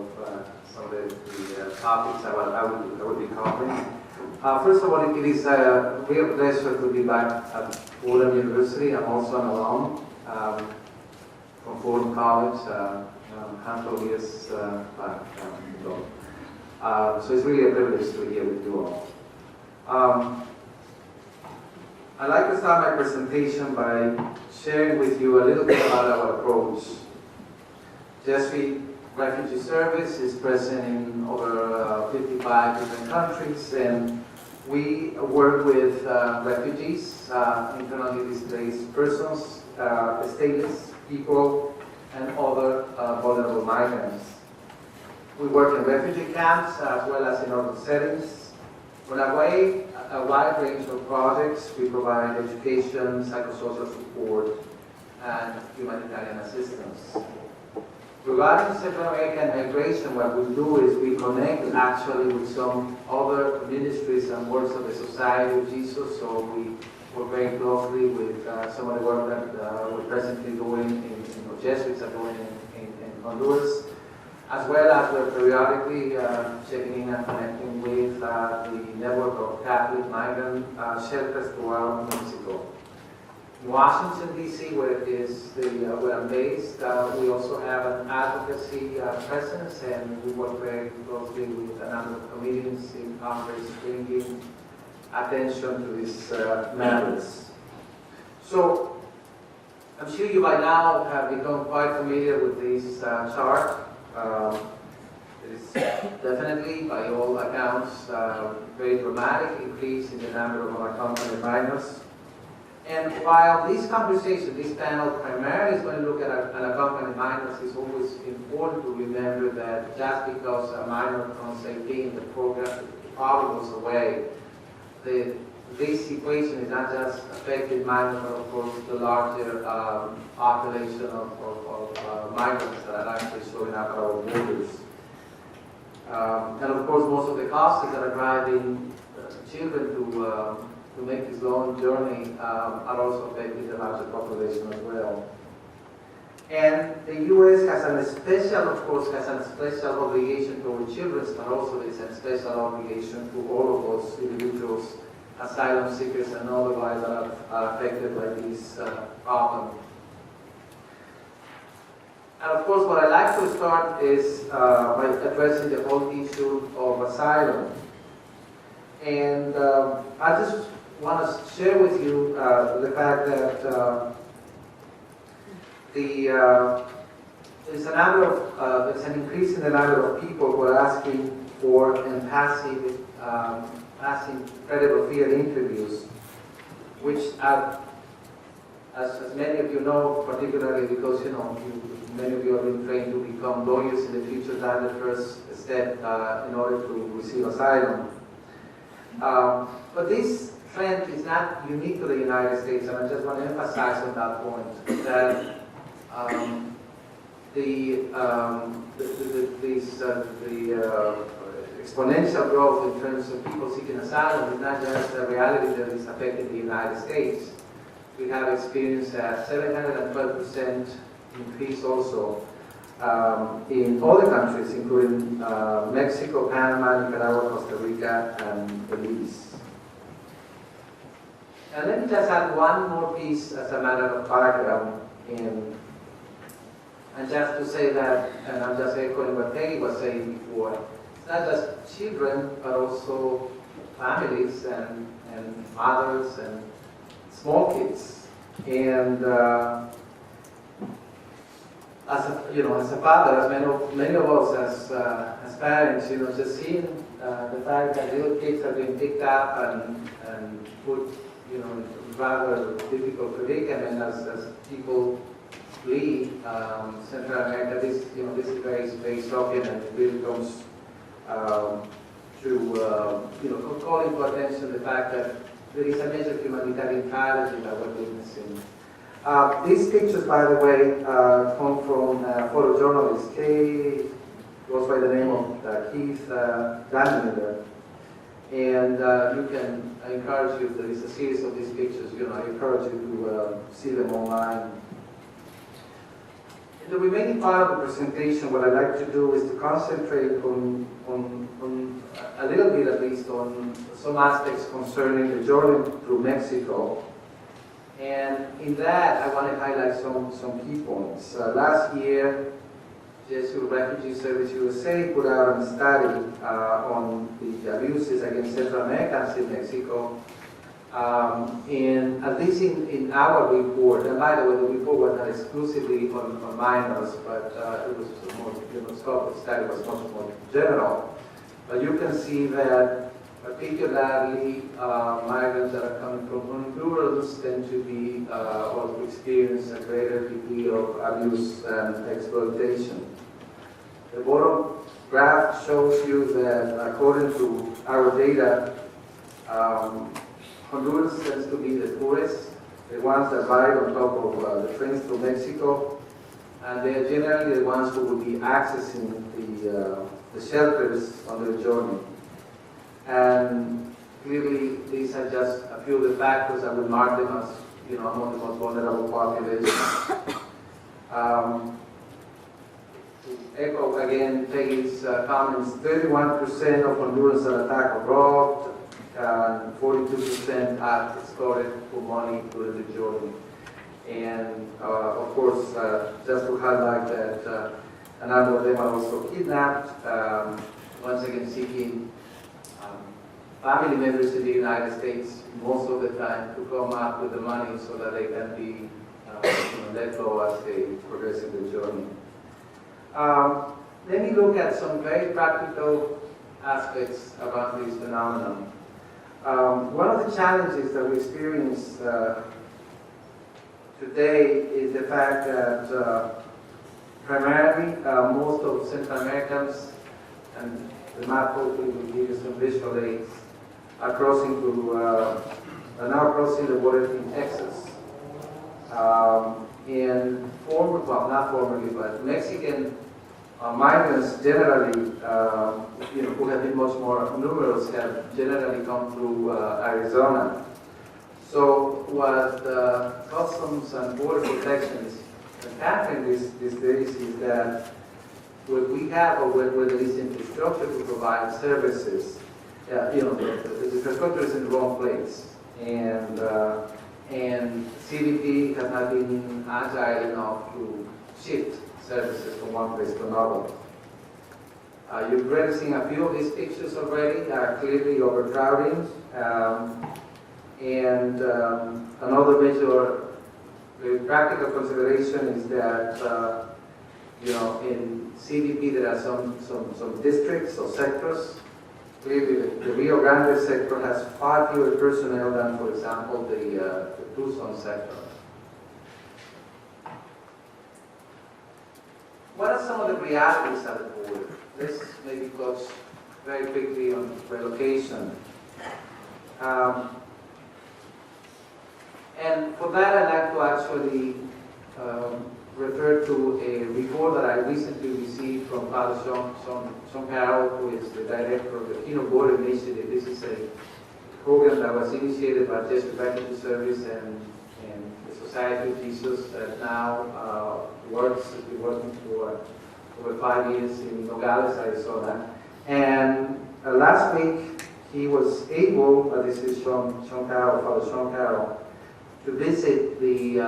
some of the topics I will be covering. First of all, it is a real pleasure to be back at Fordham University. I'm also an alum from Fordham College, a handful of years back ago. So it's really a privilege to be here with you all. I'd like to start my presentation by sharing with you a little bit about our approach. Jesuit Refugee Service is present in over 55 different countries, and we work with refugees, internally displaced persons, stateless people, and other vulnerable migrants. We work in refugee camps as well as in urban settings. In a wide range of projects. We provide education, psychosocial support, and humanitarian assistance. Regarding Central American migration, what we do is we connect actually with some other ministries and works of the Society of Jesus. So we work very closely with some of the work that we're presently doing, or Jesuits are doing in Honduras, as well as we're periodically checking in and connecting with the network of Catholic migrant shelters throughout Mexico. In Washington, D.C., where I'm based, we also have an advocacy presence, and we work very closely with a number of committees in Congress bringing attention to these matters. So, I'm sure you by now have become quite familiar with this chart. It is definitely, by all accounts, a very dramatic increase in the number of unaccompanied minors. And while this conversation, this panel primarily is going to look at unaccompanied minors, it's always important to remember that just because a minor turns 18, the problem goes away. This equation is not just affecting minors, but of course the larger population of migrants that are actually showing up at our borders. And of course most of the costs that are driving children to make this long journey are also affecting the larger population as well. And the U.S. has a special obligation to our children, but also there's a special obligation to all of those individuals, asylum seekers and otherwise that are affected by this problem. And of course, what I'd like to start is by addressing the whole issue of asylum. And I just want to share with you the fact that there's an increase in the number of people who are asking for and passing credible fear interviews, which are, as many of you know, particularly because many of you have been trained to become lawyers in the future, that's the first step in order to receive asylum. But this trend is not unique to the United States, and I just want to emphasize on that point that the exponential growth in terms of people seeking asylum is not just a reality that is affecting the United States. We have experienced a 712% increase also in other countries, including Mexico, Panama, Nicaragua, Costa Rica, and Belize. And let me just add one more piece as a matter of background, and just to say that, and I'm just echoing what Peggy was saying before, it's not just children, but also families and mothers and small kids. And as a father, as many of us as parents, just seeing the fact that little kids are being picked up and put, in rather difficult predicament as people flee Central America, this is very shocking, and it really comes to calling for attention the fact that there is a major humanitarian tragedy that we're witnessing. These pictures, by the way, come from a photojournalist, goes by the name of Keith Vandermiller. And I encourage you, if there is a series of these pictures, I encourage you to see them online. In the remaining part of the presentation, what I'd like to do is to concentrate on a little bit at least on some aspects concerning the journey through Mexico. And in that, I want to highlight some key points. Last year, Refugee Service USA put out a study on the abuses against Central Americans in Mexico. And at least in our report, and by the way, the report was not exclusively on minors, but it was more, scope of the study was much more general. But you can see that particularly migrants that are coming from Honduras tend to be or to experience a greater degree of abuse and exploitation. The bottom graph shows you that according to our data, Honduras tends to be the poorest, the ones that ride on top of the trains to Mexico, and they are generally the ones who will be accessing the shelters on their journey. And clearly, these are just a few of the factors that would mark them as, among the most vulnerable populations. To echo again Peggy's comments, 31% of Hondurans are attacked abroad, and 42% are extorted for money during the journey. And of course, just to highlight that a number of them are also kidnapped, once again seeking family members in the United States most of the time to come up with the money so that they can be let go as they progress in the journey. Let me look at some very practical aspects about this phenomenon. One of the challenges that we experience today is the fact that primarily most of Central Americans, and the map hopefully will give you some visual aids, are now crossing the border in Texas. Not formally, but Mexican migrants generally, who have been much more numerous, have generally come through Arizona. So what Customs and Border Protection is tackling these days is that where we have or where there is infrastructure to provide services, the infrastructure is in the wrong place, and CBP has not been agile enough to shift services from one place to another. You've already seen a few of these pictures already, clearly overcrowding. And another major practical consideration is that, in CDP there are some districts or sectors. Clearly the Rio Grande sector has far fewer personnel than, for example, the Tucson sector. What are some of the realities at the border? Let's maybe touch very quickly on relocation. And for that, I'd like to actually refer to a report that I recently received from Father Sean Carroll, who is the director of the Kino Border Initiative. This is a program that was initiated by Jesuit Refugee Service and the Society of Jesus that now has been working for over 5 years in Nogales, Arizona. And last week, he was able, this is Sean Carroll, Father Sean Carroll, to visit the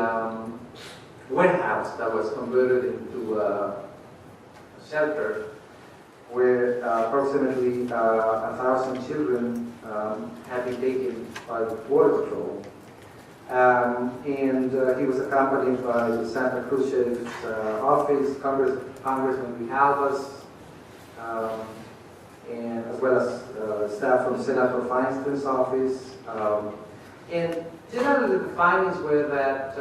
warehouse that was converted into a shelter where approximately 1,000 children had been taken by the Border Patrol. And he was accompanied by the Santa Cruz Sheriff's Office, Congressman Grijalva's, and as well as staff from Senator Feinstein's office. And generally the findings were that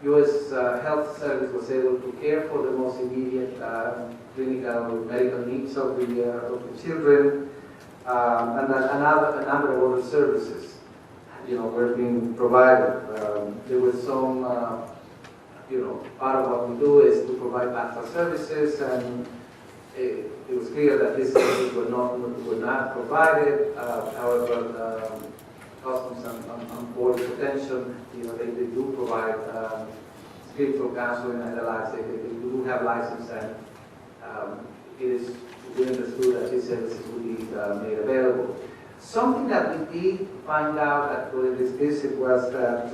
U.S. Health Service was able to care for the most immediate clinical medical needs of the children, and that a number of other services, were being provided. There was some, part of what we do is to provide medical services, and it was clear that these services were not provided. However, Customs and Border Protection, they do provide spiritual counseling and the like. They do have license, and it is we understood that these services would be made available. Something that we did find out during this visit was that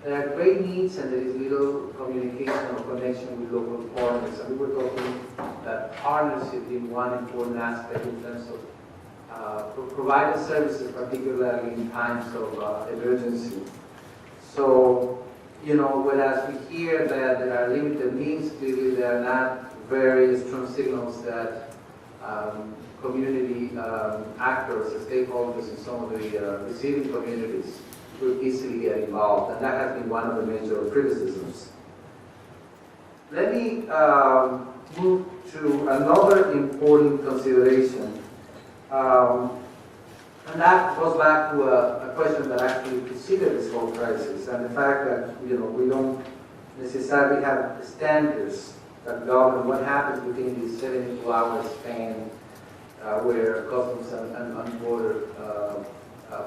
there are great needs and there is little communication or connection with local partners. And we were talking that partnership is one important aspect in terms of providing services, particularly in times of emergency. So, whereas we hear that there are limited means, clearly there are not very strong signals that community actors, stakeholders in some of the receiving communities will easily get involved, and that has been one of the major criticisms. Let me move to another important consideration, and that goes back to a question that actually preceded this whole crisis, and the fact that we don't necessarily have standards that govern what happens within these 72-hour span where Customs and Border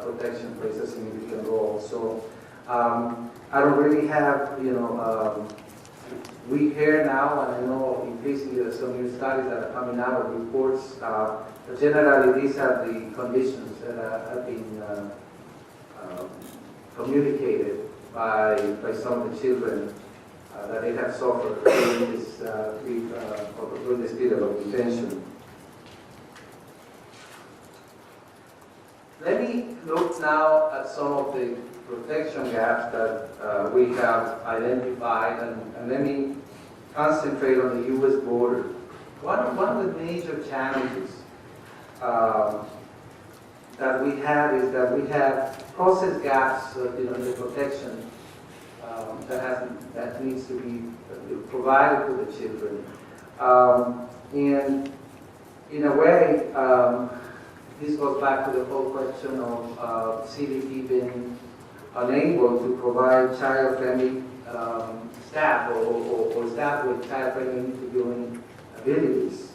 Protection plays a significant role. So I don't really have, we hear now, and I know increasingly there are some new studies that are coming out of reports, but generally these are the conditions that have been communicated by some of the children that they have suffered during this period of detention. Let me look now at some of the protection gaps that we have identified, and let me concentrate on the U.S. border. One of the major challenges that we have is that we have process gaps in the protection that needs to be provided to the children. And in a way, this goes back to the whole question of CDP being unable to provide child-friendly staff or staff with child-friendly interviewing abilities.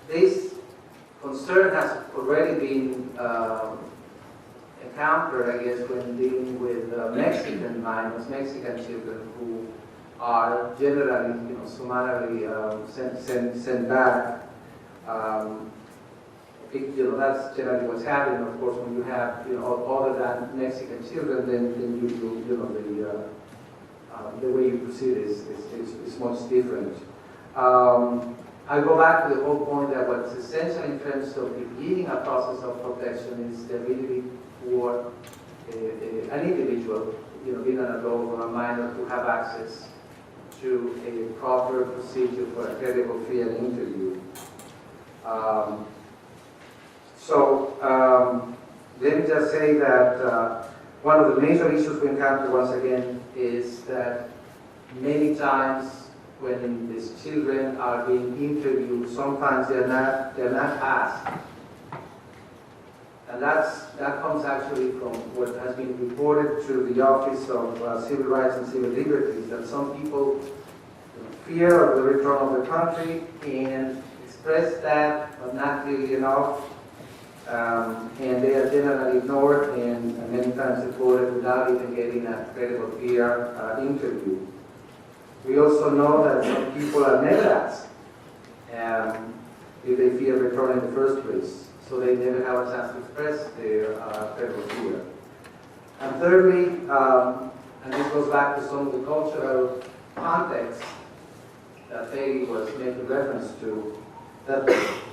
This concern has already been encountered, I guess, when dealing with Mexican minors, Mexican children who are generally, summarily sent back. that's generally what's happening. Of course, when you have, other than Mexican children, then the way you proceed is much different. I go back to the whole point that what's essential in terms of beginning a process of protection is the ability for an individual, being an adult or a minor, to have access to a proper procedure for a credible, fair interview. Let me just say that one of the major issues we encounter once again is that many times when these children are being interviewed, sometimes they're not asked. And that comes actually from what has been reported to the Office of Civil Rights and Civil Liberties, that some people fear of the return of the country and express that, but not clearly enough. And they are generally ignored and many times deported without even getting a credible, fair interview. We also know that some people are never asked if they fear return in the first place, so they never have a chance to express their credible fear. And thirdly, and this goes back to some of the cultural context that Peggy was making reference to, that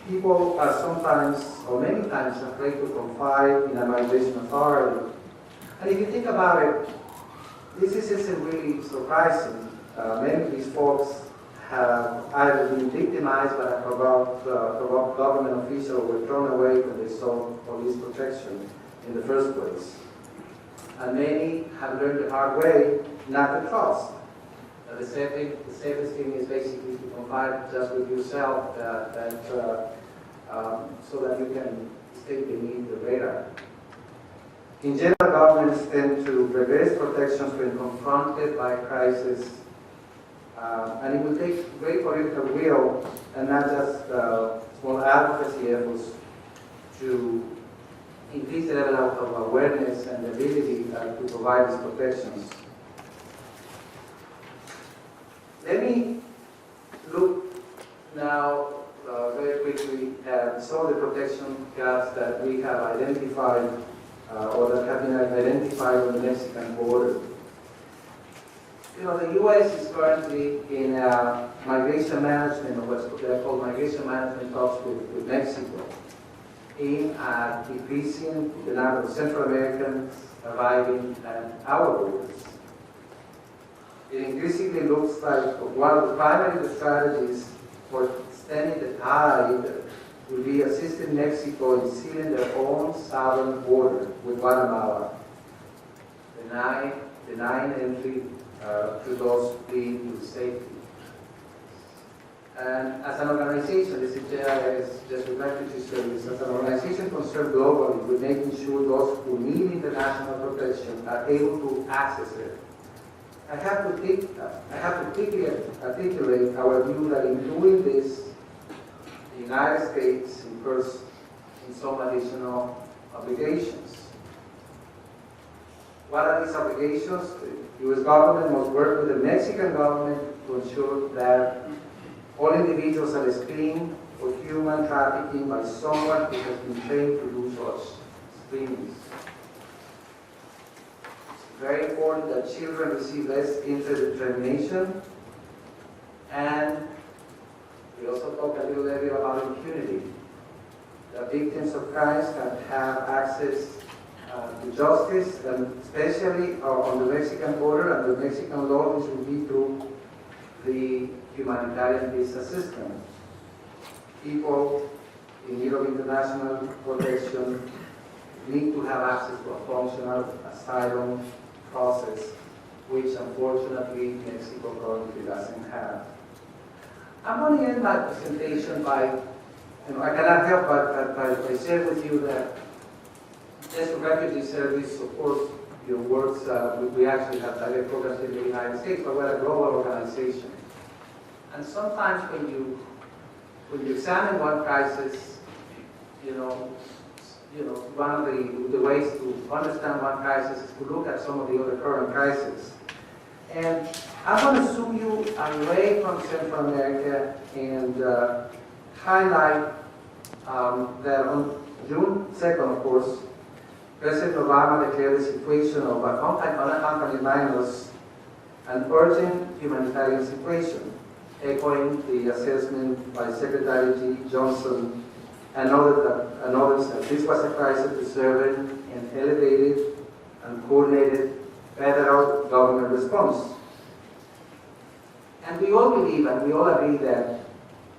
people are sometimes, or many times, afraid to confide in a migration authority. And if you think about it, this isn't really surprising. Many of these folks have either been victimized by a corrupt government official or were thrown away when they sought police protection in the first place. And many have learned the hard way not to trust. The safest thing is basically to confide just with yourself, so that you can stay beneath the radar. In general, governments tend to regress protections when confronted by a crisis, and it will take great political will and not just small advocacy efforts to increase the level of awareness and ability to provide these protections. Let me look now very quickly at some of the protection gaps that we have identified or that have been identified on the Mexican border. The U.S. is currently in migration management, or what's called migration management talks with Mexico, aimed at decreasing the number of Central Americans arriving at our borders. It increasingly looks like one of the primary strategies for extending the tide will be assisting Mexico in sealing their own southern border with Guatemala, denying entry to those fleeing to safety. And as an organization, this is just the Refugee Service, as an organization concerned globally with making sure those who need international protection are able to access it. I have to quickly articulate our view that in doing this, the United States incurs in some additional obligations. What are these obligations? The U.S. government must work with the Mexican government to ensure that all individuals are screened for human trafficking by someone who has been trained to do such screenings. It's very important that children receive less inter-determination, and we also talk a little bit about impunity. The victims of crimes can have access to justice, and especially on the Mexican border and the Mexican law, which will be through the humanitarian visa system. People in need of international protection need to have access to a functional asylum process, which unfortunately Mexico currently doesn't have. I'm going to end my presentation by, I cannot help but by share with you that the Refugee Service, of course, works, we actually have direct programs in the United States, but we're a global organization. And sometimes when you examine one crisis, one of the ways to understand one crisis is to look at some of the other current crises. And I'm going to zoom you away from Central America and highlight that on June 2nd, of course, President Obama declared the situation of unaccompanied minors an urgent humanitarian situation, echoing the assessment by Secretary G. Johnson and others that this was a crisis deserving an elevated and coordinated federal government response. And we all believe and we all agree that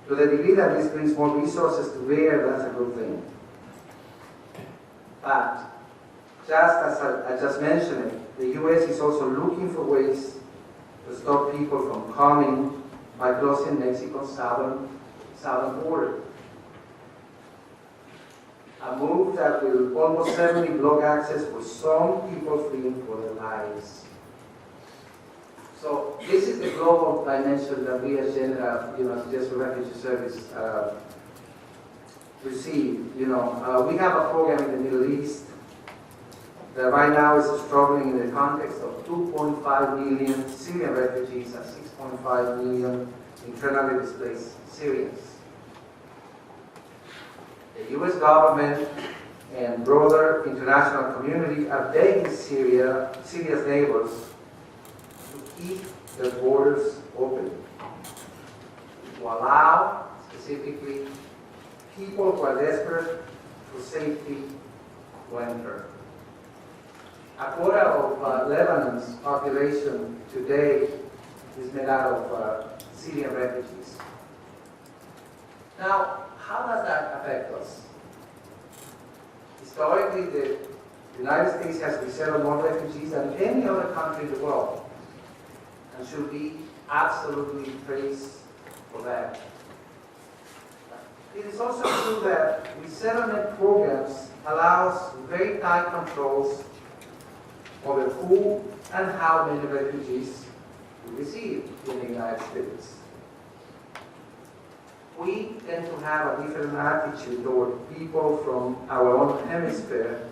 to the degree that this brings more resources to bear, that's a good thing. But just as I just mentioned, the U.S. is also looking for ways to stop people from coming by closing Mexico's southern border. A move that will almost certainly block access for some people fleeing for their lives. So this is the global dimension that we as just Refugee Service receive. We have a program in the Middle East that right now is struggling in the context of 2.5 million Syrian refugees and 6.5 million internally displaced Syrians. The U.S. government and broader international community are begging Syria's neighbors to keep their borders open, to allow, specifically, people who are desperate for safety to enter. A quarter of Lebanon's population today is made out of Syrian refugees. Now, how does that affect us? Historically, the United States has resettled more refugees than any other country in the world, and should be absolutely praised for that. It is also true that resettlement programs allows very tight controls over who and how many refugees we receive in the United States. We tend to have a different attitude toward people from our own hemisphere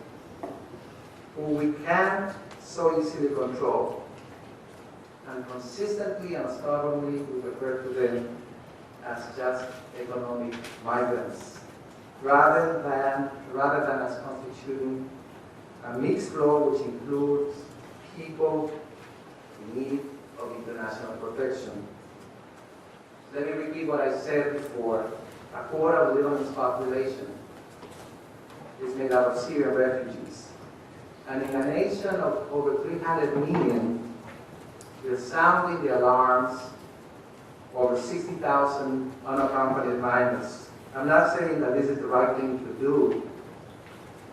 who we can't so easily control. And consistently and stubbornly we refer to them as just economic migrants, rather than as constituting a mixed flow which includes people in need of international protection. Let me repeat what I said before. A quarter of Lebanon's population is made out of Syrian refugees. And in a nation of over 300 million, we're sounding the alarms over 60,000 unaccompanied minors. I'm not saying that this is the right thing to do,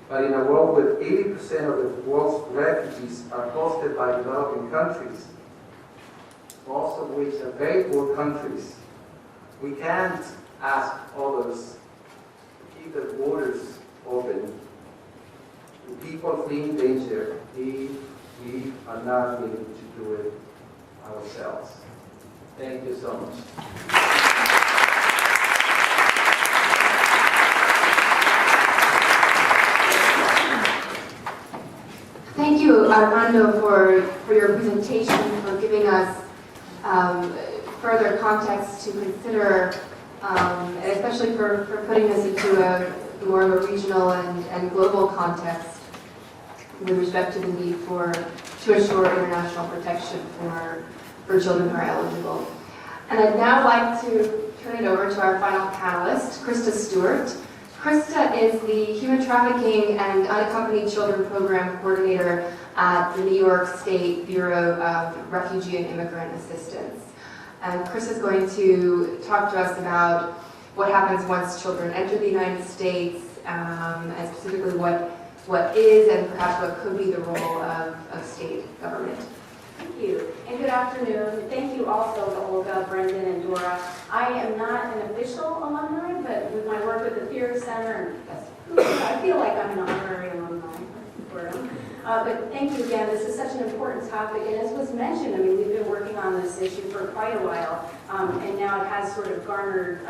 but in a world where 80% of the world's refugees are hosted by developing countries, most of which are very poor countries, we can't ask others to keep their borders open to people fleeing danger if we are not willing to do it ourselves. Thank you so much. Thank you, Armando, for your presentation, for giving us further context to consider, and especially for putting this into a more of a regional and global context with respect to the need to ensure international protection for children who are eligible. And I'd now like to turn it over to our final panelist, Krista Stewart. Krista is the Human Trafficking and Unaccompanied Children Program Coordinator at the New York State Bureau of Refugee and Immigrant Assistance. And Chris is going to talk to us about what happens once children enter the United States, and specifically what is and perhaps what could be the role of state government. Thank you, and good afternoon. Thank you also to Olga, Brendan, and Dora. I am not an official alumni, but with my work with the Theater Center, I feel like I'm an honorary alumni. But thank you again. This is such an important topic, and as was mentioned, I mean, we've been working on this issue for quite a while, and now it has sort of garnered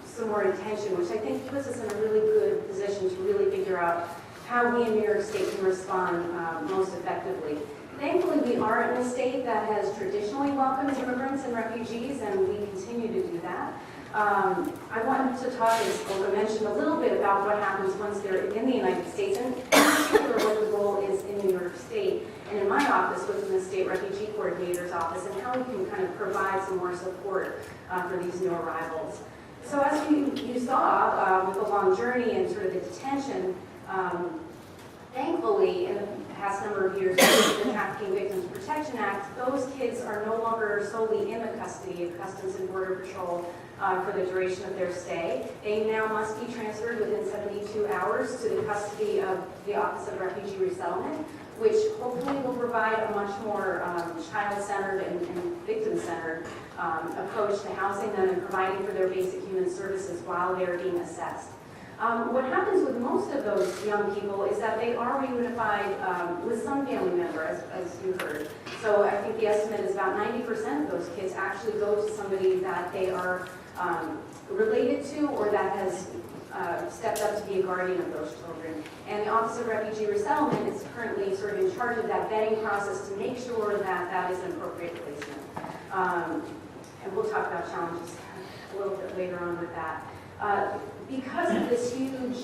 some more attention, which I think puts us in a really good position to really figure out how we in New York State can respond most effectively. Thankfully, we are in a state that has traditionally welcomed immigrants and refugees, and we continue to do that. I wanted to talk, as Olga mentioned, a little bit about what happens once they're in the United States, and in particular what the role is in New York State, and in my office within the State Refugee Coordinator's office, and how we can kind of provide some more support for these new arrivals. So as you saw with the long journey and sort of the detention, thankfully, in the past number of years, with the Trafficking Victims Protection Act, those kids are no longer solely in the custody of Customs and Border Patrol for the duration of their stay. They now must be transferred within 72 hours to the custody of the Office of Refugee Resettlement, which hopefully will provide a much more child-centered and victim-centered approach to housing them and providing for their basic human services while they are being assessed. What happens with most of those young people is that they are reunified with some family member, as you heard. So I think the estimate is about 90% of those kids actually go to somebody that they are related to or that has stepped up to be a guardian of those children. And the Office of Refugee Resettlement is currently sort of in charge of that vetting process to make sure that that is an appropriate placement. And we'll talk about challenges a little bit later on with that. Because of this huge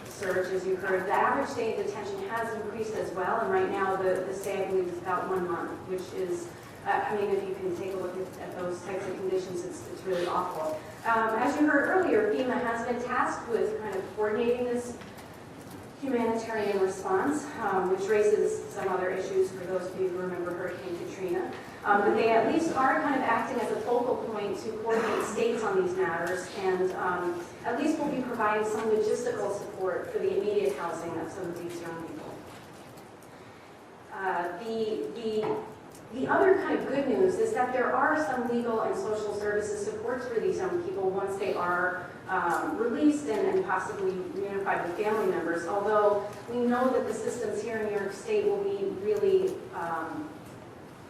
surge, as you heard, the average stay in detention has increased as well, and right now the stay, I believe, is about 1 month, which is, I mean, if you can take a look at those types of conditions, it's really awful. As you heard earlier, FEMA has been tasked with kind of coordinating this humanitarian response, which raises some other issues for those of you who remember Hurricane Katrina. But they at least are kind of acting as a focal point to coordinate states on these matters, and at least will be providing some logistical support for the immediate housing of some of these young people. The other kind of good news is that there are some legal and social services supports for these young people once they are released and possibly reunified with family members, although we know that the systems here in New York State will be really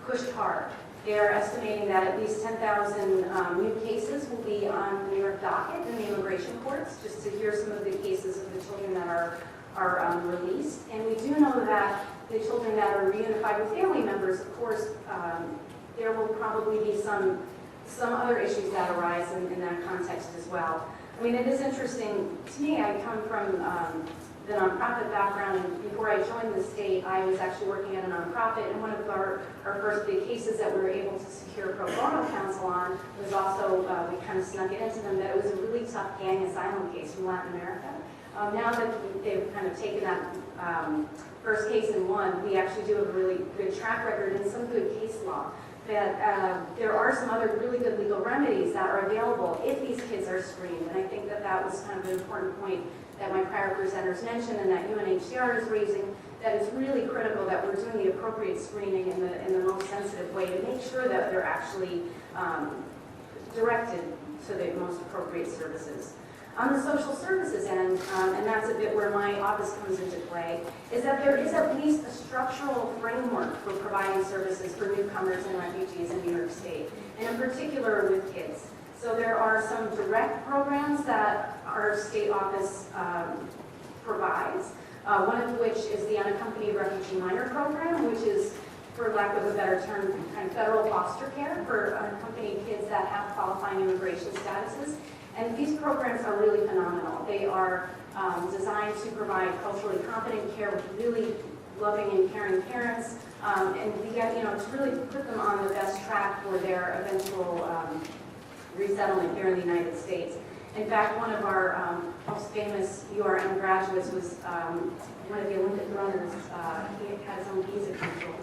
pushed hard. They are estimating that at least 10,000 new cases will be on the New York docket in the immigration courts, just to hear some of the cases of the children that are released. And we do know that the children that are reunified with family members, of course, there will probably be some other issues that arise in that context as well. I mean, it is interesting to me. I come from the nonprofit background, and before I joined the state, I was actually working at a nonprofit, and one of our first big cases that we were able to secure pro bono counsel on was also, we kind of snuck it into them, that it was a really tough gang asylum case from Latin America. Now that they've kind of taken that first case and won, we actually do have a really good track record and some good case law. That there are some other really good legal remedies that are available if these kids are screened. And I think that that was kind of an important point that my prior presenters mentioned and that UNHCR is raising, that it's really critical that we're doing the appropriate screening in the most sensitive way to make sure that they're actually directed to the most appropriate services. On the social services end, and that's a bit where my office comes into play, is that there is at least a structural framework for providing services for newcomers and refugees in New York State, and in particular with kids. So there are some direct programs that our state office provides, one of which is the Unaccompanied Refugee Minor Program, which is, for lack of a better term, kind of federal foster care for unaccompanied kids that have qualifying immigration statuses. And these programs are really phenomenal. They are designed to provide culturally competent care with really loving and caring parents, and we get, to really put them on the best track for their eventual resettlement here in the United States. In fact, one of our most famous URM graduates was one of the Olympic runners. He had his own visa control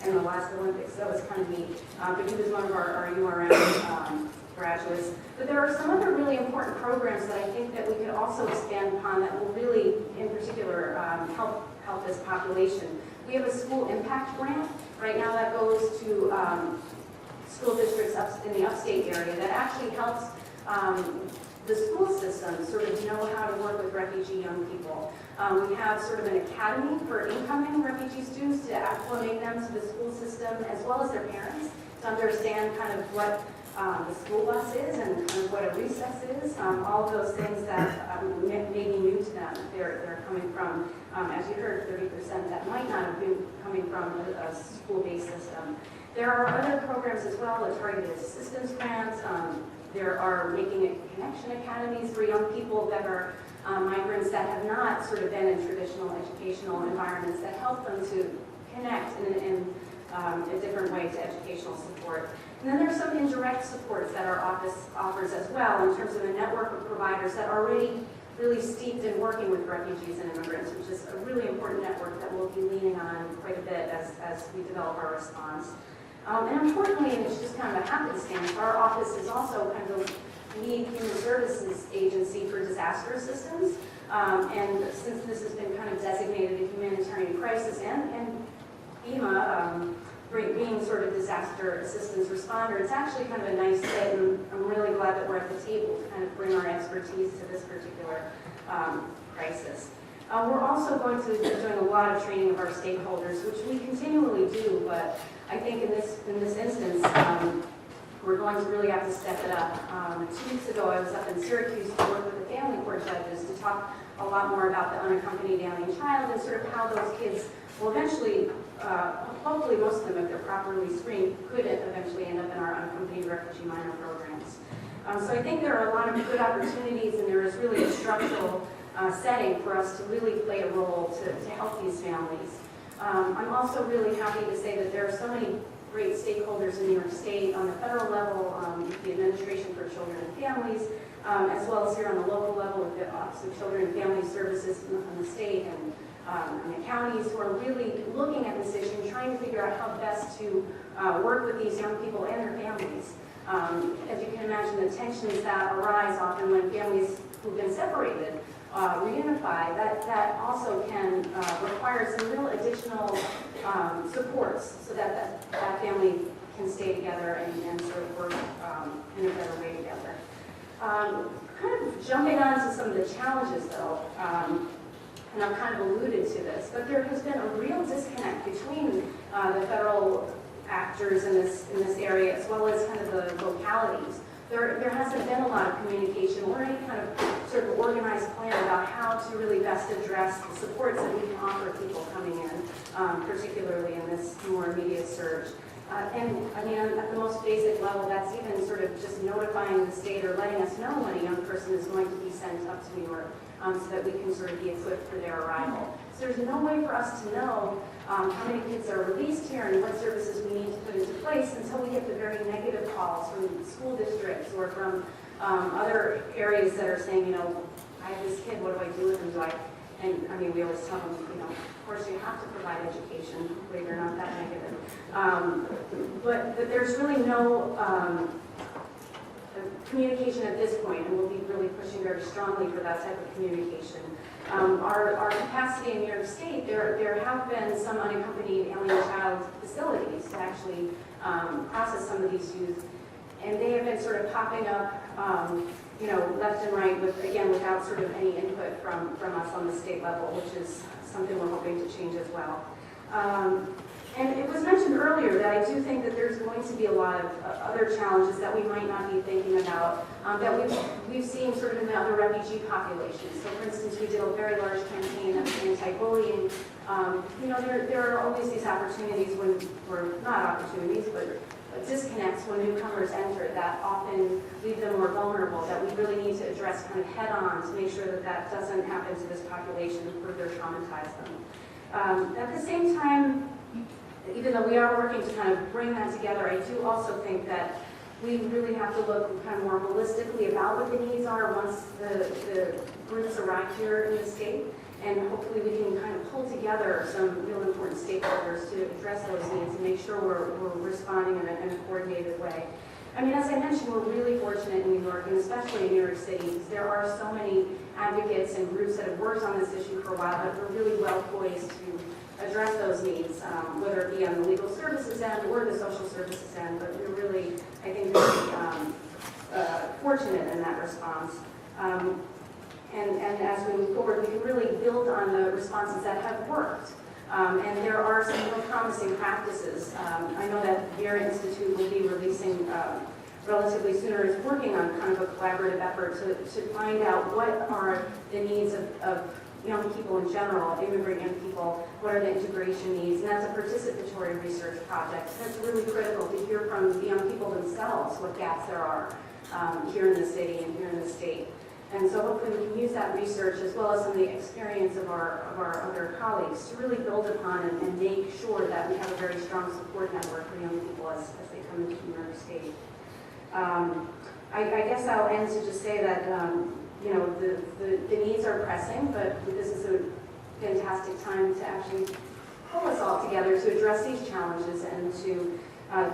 in the last Olympics. That was kind of neat. But he was one of our URM graduates. But there are some other really important programs that I think that we could also expand upon that will really, in particular, help this population. We have a school impact grant right now that goes to school districts in the upstate area that actually helps the school system sort of know how to work with refugee young people. We have sort of an academy for incoming refugee students to acclimate them to the school system as well as their parents, to understand kind of what the school bus is and kind of what a recess is, all of those things that may be new to them. They're coming from, as you heard, 30% that might not have been coming from a school-based system. There are other programs as well, the targeted assistance grants. There are making it connection academies for young people that are migrants that have not sort of been in traditional educational environments that help them to connect in a different way to educational support. And then there's some indirect supports that our office offers as well in terms of a network of providers that are already really steeped in working with refugees and immigrants, which is a really important network that we'll be leaning on quite a bit as we develop our response. And importantly, and it's just kind of a happenstance, our office is also kind of the lead human services agency for disaster assistance. And since this has been kind of designated a humanitarian crisis and FEMA being sort of disaster assistance responder, it's actually kind of a nice fit, and I'm really glad that we're at the table to kind of bring our expertise to this particular crisis. We're also going to be doing a lot of training of our stakeholders, which we continually do, but I think in this instance, we're going to really have to step it up. 2 weeks ago, I was up in Syracuse to work with the family court judges to talk a lot more about the unaccompanied alien child and sort of how those kids will eventually, hopefully most of them, if they're properly screened, could eventually end up in our unaccompanied refugee minor programs. So I think there are a lot of good opportunities, and there is really a structural setting for us to really play a role to help these families. I'm also really happy to say that there are so many great stakeholders in New York State on the federal level, the Administration for Children and Families, as well as here on the local level with the Office of Children and Family Services in the state and the counties, who are really looking at this issue and trying to figure out how best to work with these young people and their families. As you can imagine, the tensions that arise often when families who've been separated reunify, that also can require some real additional supports so that family can stay together and sort of work in a better way together. Kind of jumping on to some of the challenges though, and I've kind of alluded to this, but there has been a real disconnect between the federal actors in this area as well as kind of the localities. There hasn't been a lot of communication or any kind of sort of organized plan about how to really best address the supports that we can offer people coming in, particularly in this more immediate surge. And I mean, at the most basic level, that's even sort of just notifying the state or letting us know when a young person is going to be sent up to New York so that we can sort of be equipped for their arrival. So there's no way for us to know how many kids are released here and what services we need to put into place until we get the very negative calls from school districts or from other areas that are saying, you know, I have this kid, what do I do with him? And I mean, we always tell them, you know, of course you have to provide education, hopefully they're not that negative. But there's really no communication at this point, and we'll be really pushing very strongly for that type of communication. Our capacity in New York State, there have been some unaccompanied alien child facilities to actually process some of these youth, and they have been sort of popping up, you know, left and right, without sort of any input from us on the state level, which is something we're hoping to change as well. And it was mentioned earlier that I do think that there's going to be a lot of other challenges that we might not be thinking about that we've seen sort of in the other refugee populations. So for instance, we did a very large campaign of anti-bullying. You know, there are always these opportunities or not opportunities, but disconnects when newcomers enter that often leave them more vulnerable, that we really need to address kind of head on to make sure that that doesn't happen to this population and further traumatize them. At the same time, even though we are working to kind of bring that together, I do also think that we really have to look kind of more holistically about what the needs are once the groups arrive here in the state, and hopefully we can kind of pull together some real important stakeholders to address those needs and make sure we're responding in a coordinated way. I mean, as I mentioned, we're really fortunate in New York, and especially in New York City, because there are so many advocates and groups that have worked on this issue for a while that we're really well poised to address those needs, whether it be on the legal services end or the social services end, but we're really, I think, very fortunate in that response. And as we move forward, we can really build on the responses that have worked. And there are some real promising practices. I know that Vera Institute will be releasing relatively sooner, is working on kind of a collaborative effort to find out what are the needs of young people in general, immigrant young people, what are the integration needs, and that's a participatory research project. That's really critical to hear from the young people themselves what gaps there are here in the city and here in the state. And so hopefully we can use that research as well as some of the experience of our other colleagues to really build upon and make sure that we have a very strong support network for young people as they come into New York State. I guess I'll end to just say that you know, the needs are pressing, but this is a fantastic time to actually pull us all together to address these challenges and to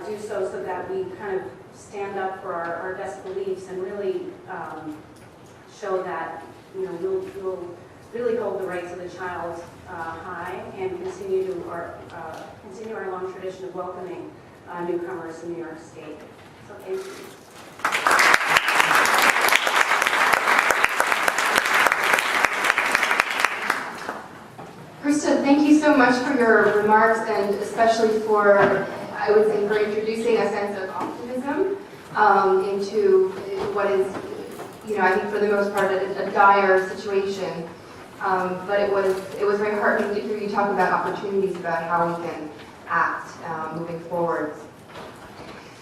do so that we kind of stand up for our best beliefs and really show that, you know, we'll really hold the rights of the child high and continue our long tradition of welcoming newcomers in New York State. So thank you. Krista, thank you so much for your remarks and especially for, I would say, for introducing a sense of optimism into what is, you know, I think for the most part a dire situation. But it was very heartening to hear you talk about opportunities about how we can act moving forward.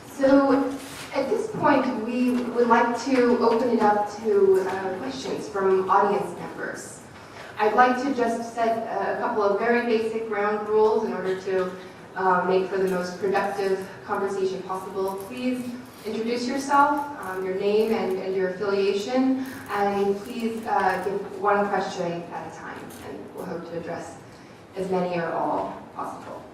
So at this point, we would like to open it up to questions from audience members. I'd like to just set a couple of very basic ground rules in order to make for the most productive conversation possible. Please introduce yourself, your name and your affiliation, and please give one question at a time, and we'll hope to address as many or all possible.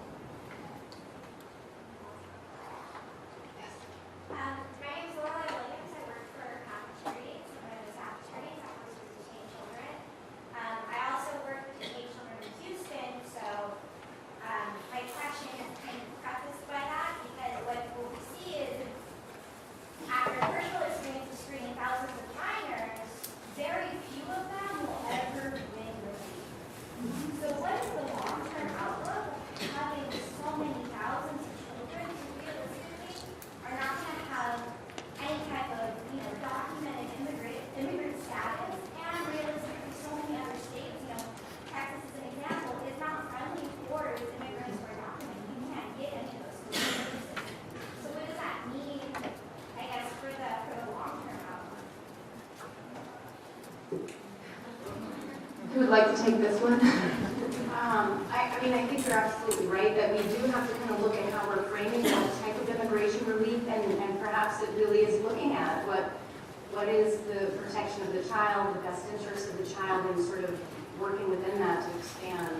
Who would like to take this one? I mean, I think you're absolutely right that we do have to kind of look at how we're framing that type of immigration relief, and perhaps it really is looking at what is the protection of the child, the best interest of the child, and sort of working within that to expand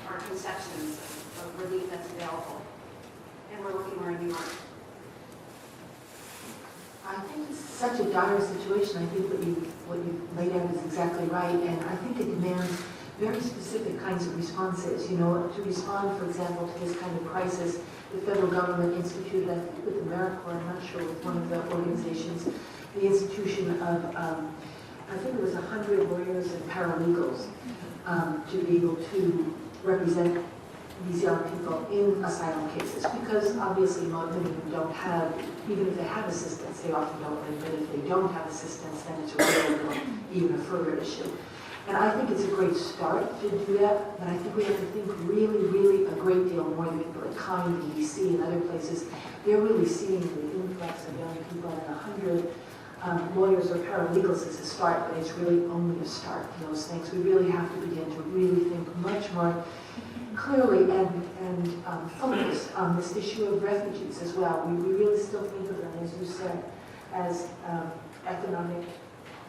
our conceptions of relief that's available. And we're looking more in New York. I think it's such a dire situation. I think what you laid out is exactly right, and I think it demands very specific kinds of responses. You know, to respond, for example, to this kind of crisis, the federal government instituted, I think with AmeriCorps, I'm not sure, with one of the organizations, the institution of, I think it was 100 lawyers and paralegals to be able to represent these young people in asylum cases, because obviously many of them don't have, even if they have assistance, they often don't, but if they don't have assistance, then it's really even a further issue. And I think it's a great start to do that, but I think we have to think really a great deal more. The people at Kind in DC and other places, they're really seeing the influx of young people, and 100 lawyers or paralegals is a start, but it's really only a start to those things. We really have to begin to really think much more clearly and focus on this issue of refugees as well. We really still think of them, as you said, as economic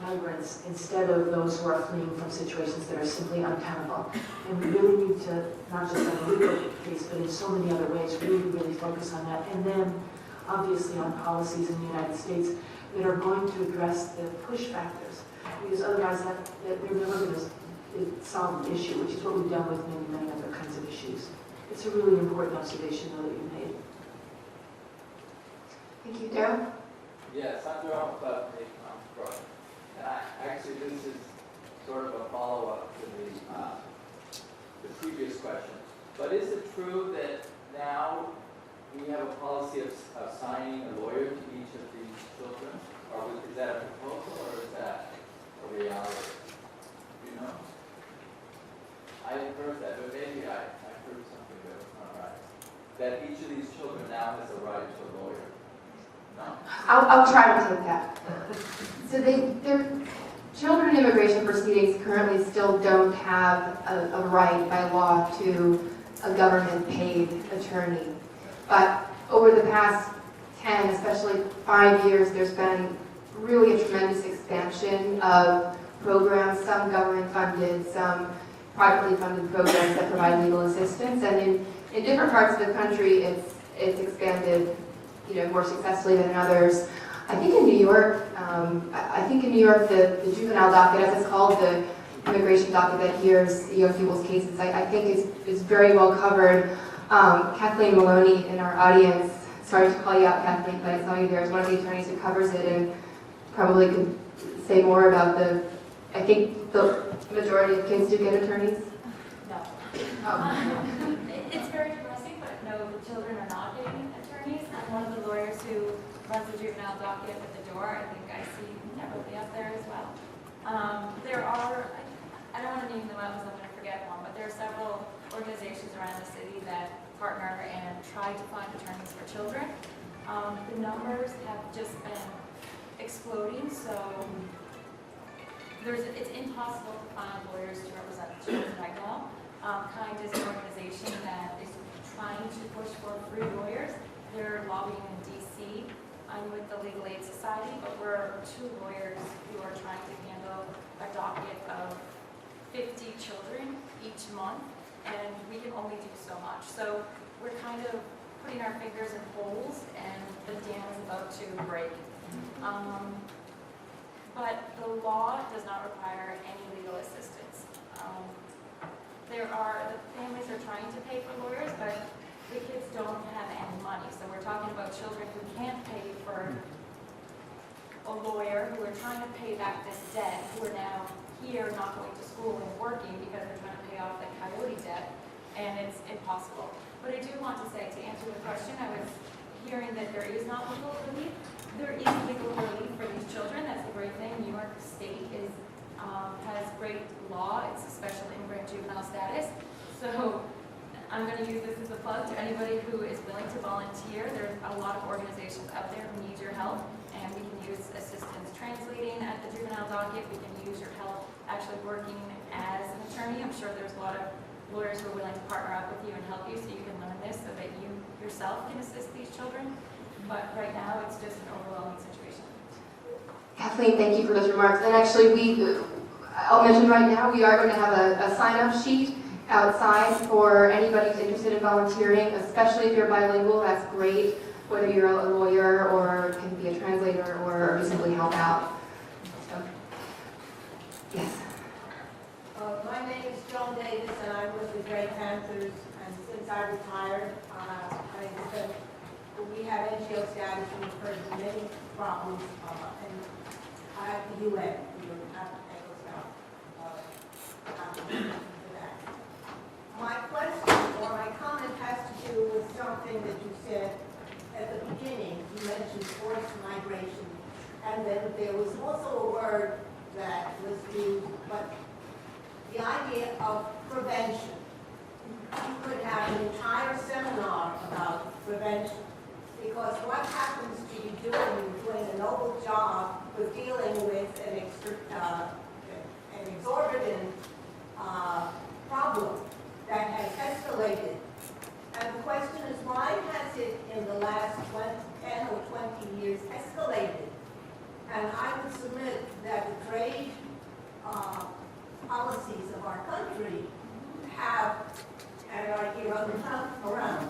migrants instead of those who are fleeing from situations that are simply untenable. And we really need to, not just on the legal case, but in so many other ways, really focus on that. And then, obviously, on policies in the United States that are going to address the push factors, because otherwise they're never going to solve the issue, which is what we've done with many other kinds of issues. It's a really important observation, though, that you made. Thank you, Daryl. Yes, I'm Daryl Putney. I'm from. Actually, this is sort of a follow-up to the previous question. But is it true that now we have a policy of assigning a lawyer to each of these children? Or is that a proposal, or is that a reality? Do you know? I heard that, but maybe I heard something that was not right. That each of these children now has a right to a lawyer. No? I'll try to take that. So their children in immigration proceedings currently still don't have a right by law to a government-paid attorney. But over the past 10, especially 5 years, there's been really a tremendous expansion of programs, some government-funded, some privately funded programs that provide legal assistance. And in different parts of the country, it's expanded, more successfully than in others. I think in New York, the juvenile docket, as it's called, the immigration docket that hears young people's cases, I think is very well covered. Kathleen Maloney in our audience, sorry to call you out, Kathleen, but I saw you there, is one of the attorneys who covers it and probably could say more about I think the majority of kids do get attorneys? No. Oh. It's very depressing, but no, the children are not getting attorneys. I'm one of the lawyers who runs the juvenile docket at the door. I think I see everybody up there as well. There are, I don't want to name them out because I'm going to forget one, but there are several organizations around the city that partner and try to find attorneys for children. The numbers have just been exploding, so it's impossible to find lawyers to represent the children right now. KIND is an organization that is trying to push for free lawyers. They're lobbying in DC. I'm with the Legal Aid Society, but we're 2 lawyers who are trying to handle a docket of 50 children each month, and we can only do so much. So we're kind of putting our fingers in holes, and the dam is about to break. But the law does not require any legal assistance. The families are trying to pay for lawyers, but the kids don't have any money. So we're talking about children who can't pay for a lawyer, who are trying to pay back this debt, who are now here not going to school and working because they're trying to pay off the coyote debt, and it's impossible. But I do want to say, to answer the question, I was hearing that there is not legal relief. There is legal relief for these children. That's the great thing. New York State has great law. It's a special immigrant juvenile status. So I'm going to use this as a plug to anybody who is willing to volunteer. There's a lot of organizations out there who need your help, and we can use assistance translating at the juvenile docket. We can use your help actually working as an attorney. I'm sure there's a lot of lawyers who are willing to partner up with you and help you so you can learn this so that you yourself can assist these children. But right now, it's just an overwhelming situation. Kathleen, thank you for those remarks. And actually, I'll mention right now, we are going to have a sign-up sheet outside for anybody who's interested in volunteering, especially if you're bilingual. That's great, whether you're a lawyer or can be a translator or just simply help out. So, yes. My name is Joan Davis, and I'm with the Grey Panthers. And since I retired, we have NGO status, and we've heard of many problems. And I at the UN, we don't have to take us out for that. My question or my comment has to do with something that you said at the beginning. You mentioned forced migration, and then there was also a word that was used, but the idea of prevention. You could have an entire seminar about prevention, because what happens to you doing a noble job with dealing with an exorbitant problem that has escalated. And the question is, why has it in the last 10 or 20 years escalated? And I would submit that the trade policies of our country have, and are here around.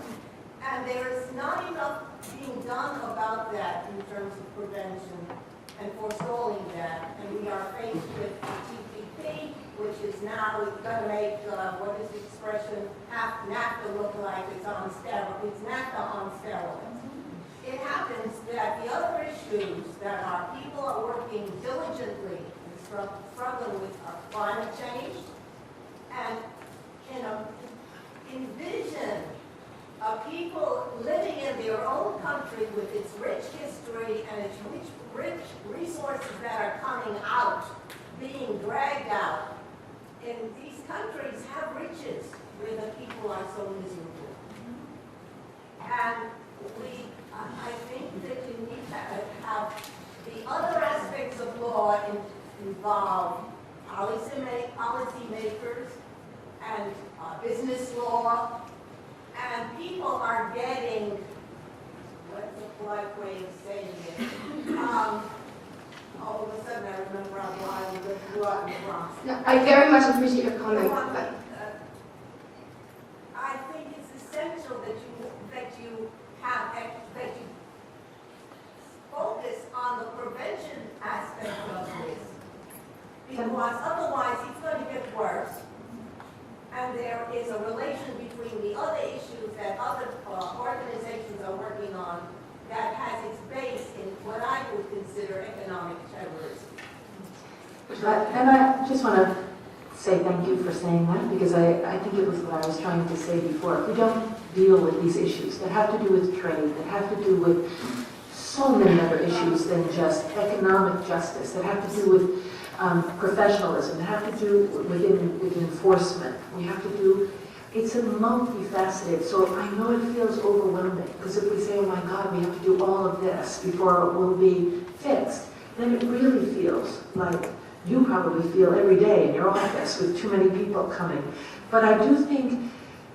And there is not enough being done about that in terms of prevention and forestalling that. And we are faced with the TPP, which is now going to make, what is the expression, half NAFTA look like it's on steroids. It's NAFTA on steroids. It happens that the other issues that our people are working diligently and struggling with are climate change and envision a people living in their own country with its rich history and its rich resources that are coming out, being dragged out. And these countries have riches where the people are so miserable. And I think that you need to have the other aspects of law involve policy makers and business law, and people are getting, what's the polite way of saying it? All of a sudden I remember why I grew up in the Bronx. No, I very much appreciate your comments, but I think it's essential that you focus on the prevention aspect of this, because otherwise it's going to get worse. And there is a relation between the other issues that other organizations are working on that has its base in what I would consider economic terrorism. And I just want to say thank you for saying that, because I think it was what I was trying to say before. If we don't deal with these issues that have to do with trade, that have to do with so many other issues than just economic justice, that have to do with professionalism, that have to do with enforcement, we have to do, it's a multifaceted, so I know it feels overwhelming, because if we say, oh my God, we have to do all of this before it will be fixed, then it really feels like you probably feel every day in your office with too many people coming. But I do think,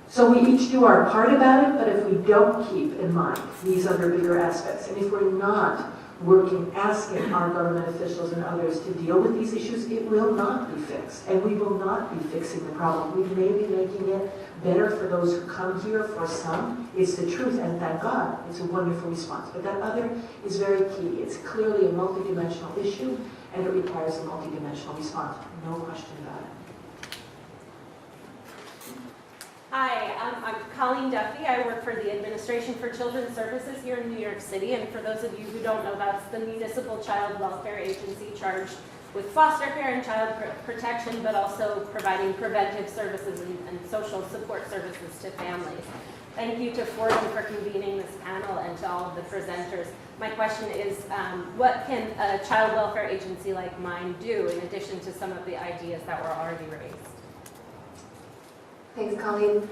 so we each do our part about it, but if we don't keep in mind these other bigger aspects, and if we're not working, asking our government officials and others to deal with these issues, it will not be fixed, and we will not be fixing the problem. We may be making it better for those who come here. For some, it's the truth, and thank God, it's a wonderful response. But that other is very key. It's clearly a multidimensional issue, and it requires a multidimensional response. No question about it. Hi, I'm Colleen Duffy. I work for the Administration for Children's Services here in New York City. And for those of you who don't know, that's the municipal child welfare agency charged with foster care and child protection, but also providing preventive services and social support services to families. Thank you to Fortune for convening this panel and to all of the presenters. My question is, what can a child welfare agency like mine do in addition to some of the ideas that were already raised? thanks, Colleen.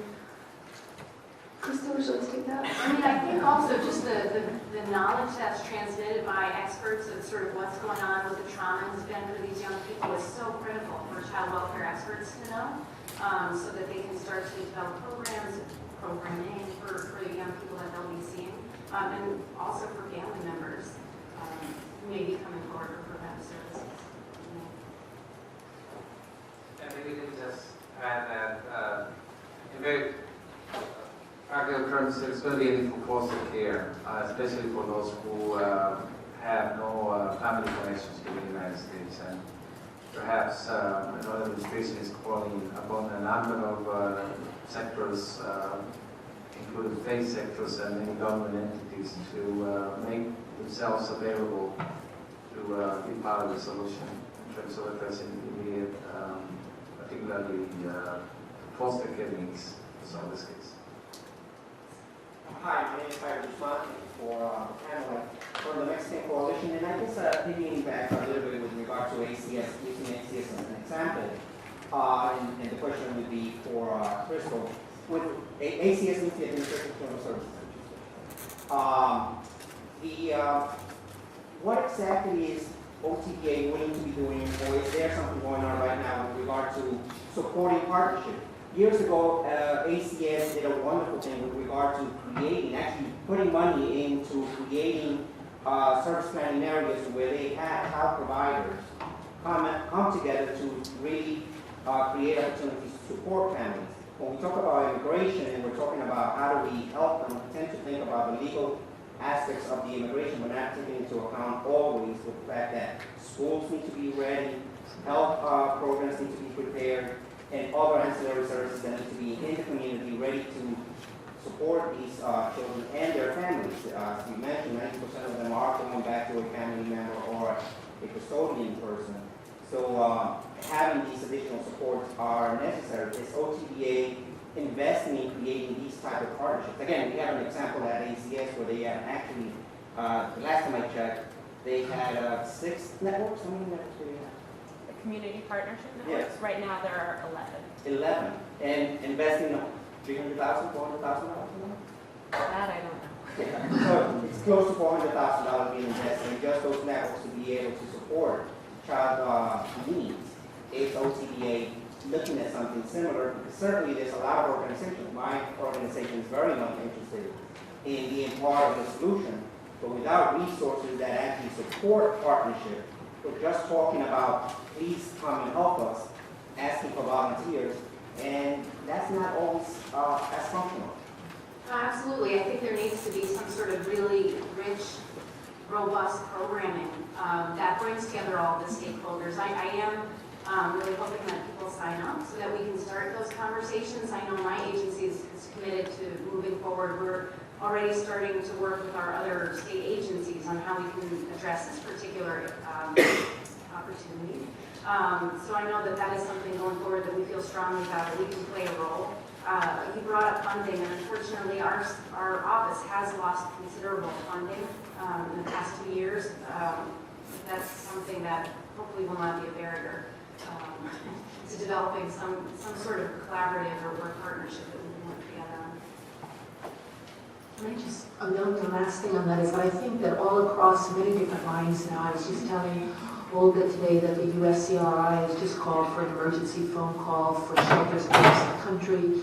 Krista, would you like to take that? I mean, I think also just the knowledge that's transmitted by experts of sort of what's going on with the trauma has been for these young people is so critical for child welfare experts to know, so that they can start to develop programming for the young people that they'll be seeing, and also for family members who may be coming forward for preventive services. And maybe we can just add that in very practical terms, it's going to be a need for foster care, especially for those who have no family connections to the United States. And perhaps another administration is calling upon a number of sectors, including state sectors and many government entities, to make themselves available to be part of the solution in terms of addressing immediate, particularly foster care needs in some of this case. Hi, my name is Peggy for panel for the Mexican Coalition, and I guess digging back a little bit with regard to ACS, using ACS as an example, and the question would be for Crystal, with ACS means the Administration for Services. What exactly is OTPA willing to be doing, or is there something going on right now with regard to supporting partnership? Years ago, ACS did a wonderful thing with regard to creating, actually putting money into creating service planning areas where they had health providers come together to really create opportunities to support families. When we talk about immigration and we're talking about how do we help them, we tend to think about the legal aspects of the immigration, but not taking into account always the fact that schools need to be ready, health programs need to be prepared, and other ancillary services that need to be in the community ready to support these children and their families. As you mentioned, 90% of them are going back to a family member or a custodian person. So having these additional supports are necessary. Is OTBA investing in creating these type of partnerships. Again, we have an example at ACS where they have actually, the last time I checked, they had 6 networks. How many networks do they have? The community partnership networks, Yes. right now there are 11. 11. And investing $300,000, $400,000 That I don't know. So it's close to $400,000 being invested in just those networks to be able to support child needs. If OCDA looking at something similar, because certainly there's a lot of organizations. My organization is very much interested in being part of the solution, but without resources that actually support partnership, we're just talking about please come and help us, asking for volunteers, and that's not always as functional. Absolutely. I think there needs to be some sort of really rich, robust programming that brings together all the stakeholders. I am really hoping that people sign up so that we can start those conversations. I know my agency is committed to moving forward. We're already starting to work with our other state agencies on how we can address this particular opportunity. So I know that that is something going forward that we feel strongly about, that we can play a role. You brought up funding, and unfortunately our office has lost considerable funding in the past 2 years. That's something that hopefully will not be a barrier to developing some sort of collaborative or partnership that we can work together on. Can I just note the last thing on that is that I think that all across many different lines now, I was just telling Olga today that the USCRI has just called for an emergency phone call for shelters across the country.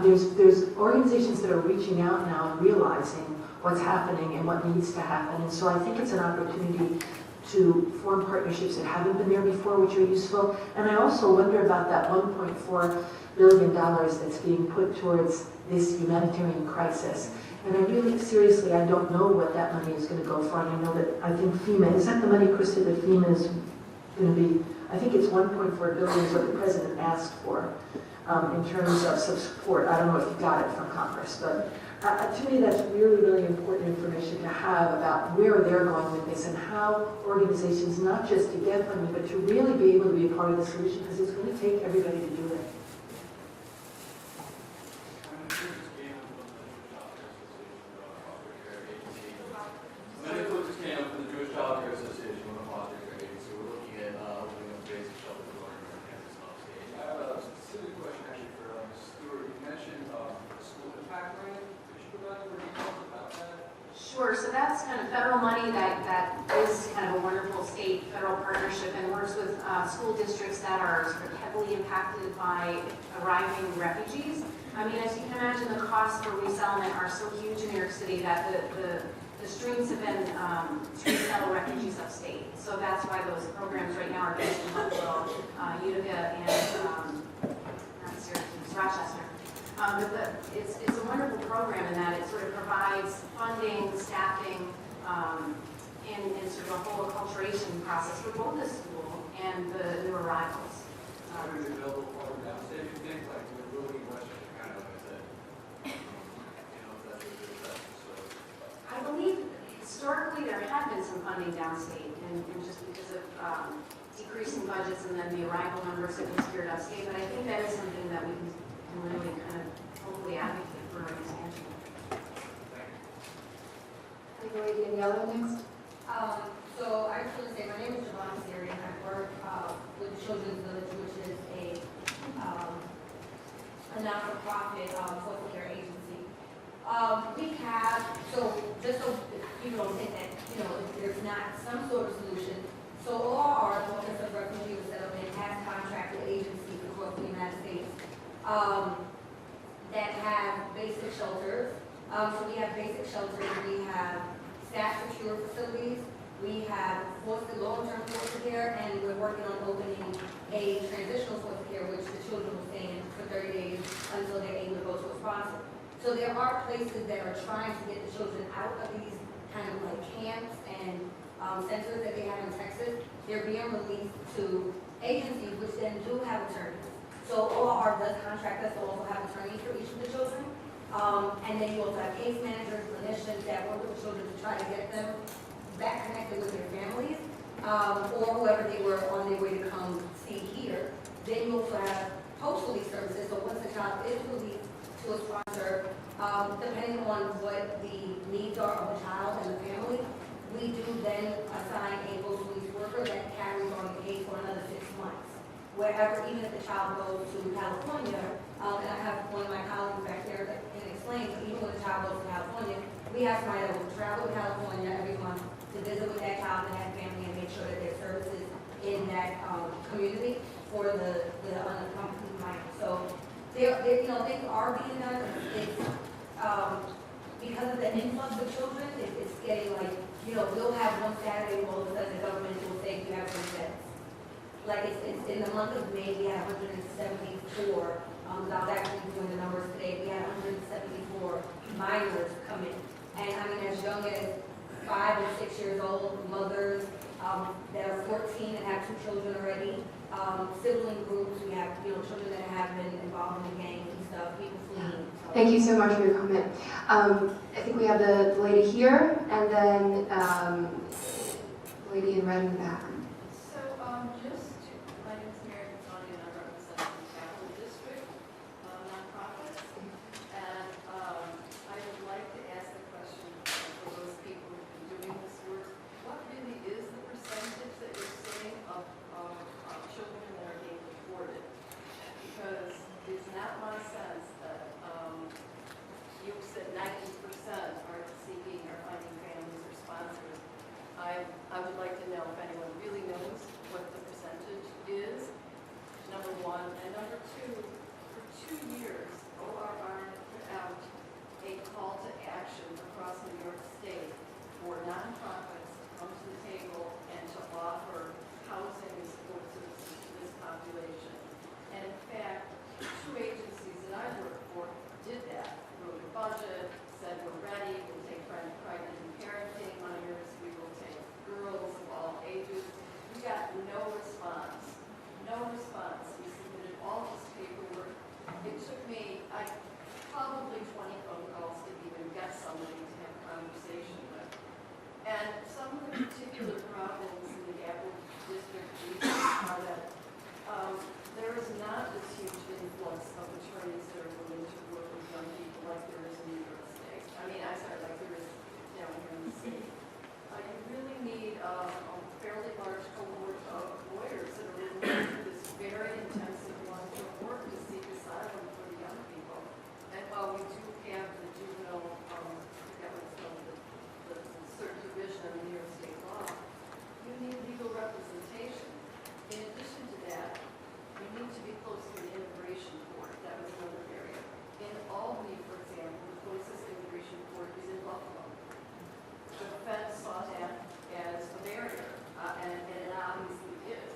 There's organizations that are reaching out now and realizing what's happening and what needs to happen. And so I think it's an opportunity to form partnerships that haven't been there before, which are useful. And I also wonder about that $1.4 billion that's being put towards this humanitarian crisis. And I really, seriously, I don't know what that money is going to go for. And I know that, I think FEMA, is that the money, Krista, that FEMA is going to be, I think it's $1.4 billion is what the president asked for in terms of support. I don't know if you got it from Congress, but to me that's really, really important information to have about where they're going with this and how organizations, not just to get funding, but to really be able to be a part of the solution, because it's going to take everybody to do it. Many folks just came up with the Jewish Child Care Association with a foster care agency. We're looking at opening up basic shelters for our campus upstate. I have a specific question actually for Ms. Stewart. You mentioned the school impact grant. Could you provide more details about that? Sure, so that's kind of federal money that is kind of a wonderful state federal partnership and works with school districts that are sort of heavily impacted by arriving refugees. I mean, as you can imagine, the costs for resettlement are so huge in New York City that the streams have been to resettle refugees upstate. So that's why those programs right now are based in Buffalo, Utica, and not Syracuse, Rochester. But it's a wonderful program in that it sort of provides funding, staffing, and sort of a whole acculturation process for both the school and the new arrivals. How is it available for downstate? You think like the rural Western kind of like that? You know, that's what it is. I believe historically there have been some funding downstate, and just because of decreasing budgets and then the arrival numbers have been steered upstate, but I think that is something that we can really kind of hopefully advocate for expansion. Daniela next. So I just want to say, my name is Javon Siri, and I work with Children's Village, which is a not-for-profit social care agency. We have, so just so you don't think that, if there's not some sort of solution, so our Office of Refugee Settlement has contracted agencies across the United States that have basic shelters. So we have basic shelters, we have staff secure facilities, we have long-term foster care, and we're working on opening a transitional foster care, which the children will stay in for 30 days until they're able to go to a sponsor. So there are places that are trying to get the children out of these kind of like camps and centers that they have in Texas. They're being released to agencies which then do have attorneys. So OR does contract us to also have attorneys for each of the children. And then you also have case managers, clinicians that work with the children to try to get them back connected with their families, or whoever they were on their way to come see here. Then you also have post-release services. So once the child is released to a sponsor, depending on what the needs are of the child and the family. We do then assign a local police worker that carries on the case for another 6 months. Wherever, even if the child goes to California, and I have one of my colleagues back there that can explain, but even when the child goes to California, we have somebody that will travel to California every month to visit with that child and that family and make sure that there's services in that community for the unaccompanied minor. So things are being done. It's because of the influx of children, it's getting like, we'll have one Saturday, all of a sudden the government will say you have 3 sets. Like it's in the month of May, we had 174. I was actually doing the numbers today. We had 174 minors come in, and I mean as young as 5 and 6 years old, mothers that are 14 and have 2 children already, sibling groups. We have children that have been involved in the gangs and stuff. People fleeing. So. Thank you so much for your comment. I think we have the lady here, and then lady in red in the back. My name is Mary Tony, and I represent the Capital District nonprofits. And I would like to ask the question for those people who have been doing this work: what really is the percentage that you're saying of children that are being deported? Because it's not my sense that you said 90% are seeking or finding families or sponsors. I would like to know if anyone really knows what the percentage is, number one. And number two, for 2 years, ORR put out a call to action across New York State for nonprofits to come to the table and to offer housing and support services to this population. And in fact, 2 agencies that I work for did that. Wrote a budget, said we're ready, we'll take pregnant and parenting minors, we will take girls of all ages. We got no response. No response. We submitted all this paperwork. It took me probably 20 phone calls to even get somebody to have a conversation with. And some of the particular problems in the Capital District region are that there is not this huge influx of attorneys that are willing to work with young people like there is in New York State. I mean, I'm sorry, like there is down here in the city. You really need a fairly large cohort of lawyers that are willing to do this very intensive long-term work to seek asylum for the young people. And while we do have the juvenile, I forget what's called, the certain division of the New York State law, you need legal representation. In addition to that, you need to be close to the immigration court. That was another area. In Albany, for example, the closest immigration court is in Buffalo. The feds saw that as a barrier, and it obviously is.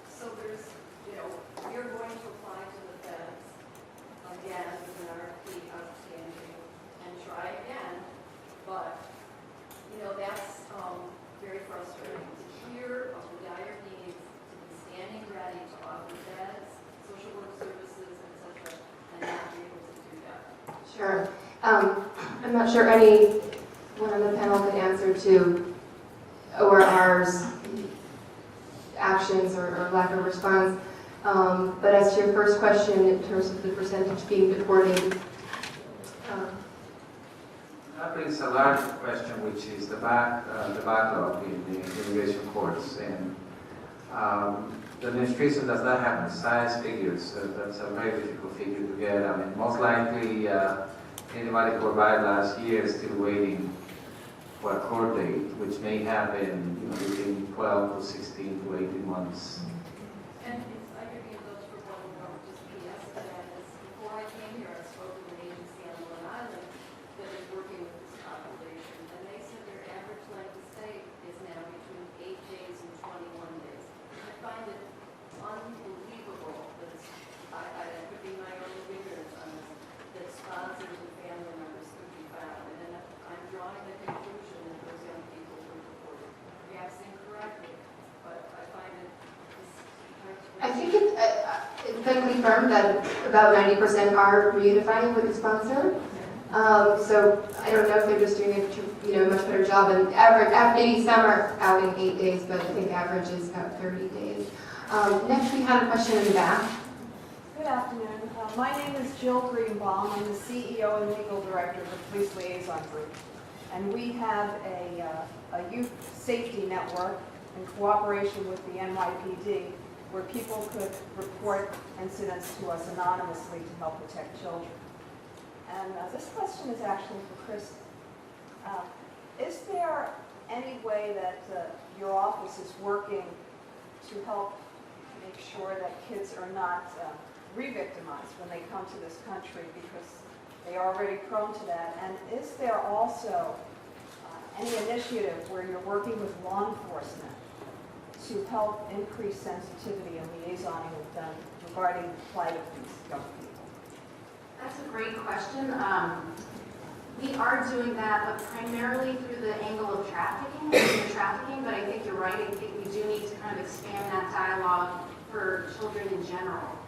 So there's, we're going to apply to the feds again with an RFP outstanding and try again, but, that's very frustrating to hear of the dire needs, to be standing ready to offer beds, social work services, etc., and not be able to do that. Sure. I'm not sure anyone on the panel could answer to ORR's actions or lack of response. But as to your first question, in terms of the percentage being deported, That brings a large question, which is the backlog in the immigration courts. And the administration does not have precise figures. That's a very difficult figure to get. I mean, most likely anybody who arrived last year is still waiting for a court date, which may happen between 12 to 16 to 18 months. And I could be in touch for one more, just PS, and that is, before I came here, I spoke with an agency on Long Island that is working with this population, and they said their average length of stay is now between 8 days and 21 days. I find it unbelievable that it could be my own ignorance on this, that sponsors and family members could be found, and then I'm drawing the conclusion that those young people were deported, perhaps incorrectly, but I find it. I think it's been confirmed that about 90% are reunifying with the sponsor. So I don't know if they're just doing a much better job. And maybe some are out in 8 days, but I think average is about 30 days. Next, we had a question in the back. Good afternoon. My name is Jill Greenbaum. I'm the CEO and legal director of the Police Liaison Group. And we have a youth safety network in cooperation with the NYPD where people could report incidents to us anonymously to help protect children. And this question is actually for Kristen. Is there any way that your office is working to help make sure that kids are not re-victimized when they come to this country because they are already prone to that? And is there also any initiative where you're working with law enforcement to help increase sensitivity and liaisoning with them regarding the plight of these young people? That's a great question. We are doing that, but primarily through the angle of trafficking, but I think you're right. I think we do need to kind of expand that dialogue for children in general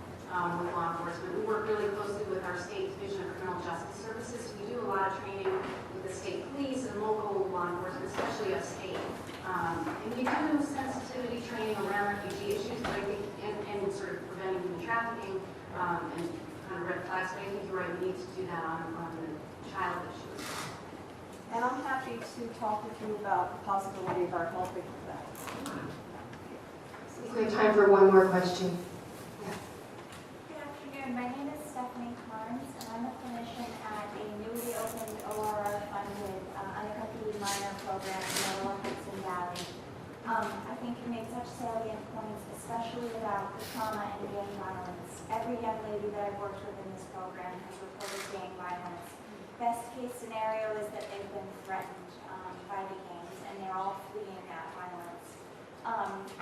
with law enforcement. We work really closely with our state division of criminal justice services. We do a lot of training with the state police and local law enforcement, especially upstate. And we do sensitivity training around refugee issues, but I think, and sort of preventing human trafficking and kind of red flags, but I think you're right, we need to do that on the child issues. And I'm happy to talk with you about the possibility of our helping with that. We have time for one more question. Good afternoon. My name is Stephanie Carnes, and I'm a clinician at a newly opened ORR-funded unaccompanied minor program in the Lower Hudson Valley. I think you made such salient points, especially about the trauma and gang violence. Every young lady that I've worked with in this program has reported gang violence. Best case scenario is that they've been threatened by the gangs, and they're all fleeing that violence.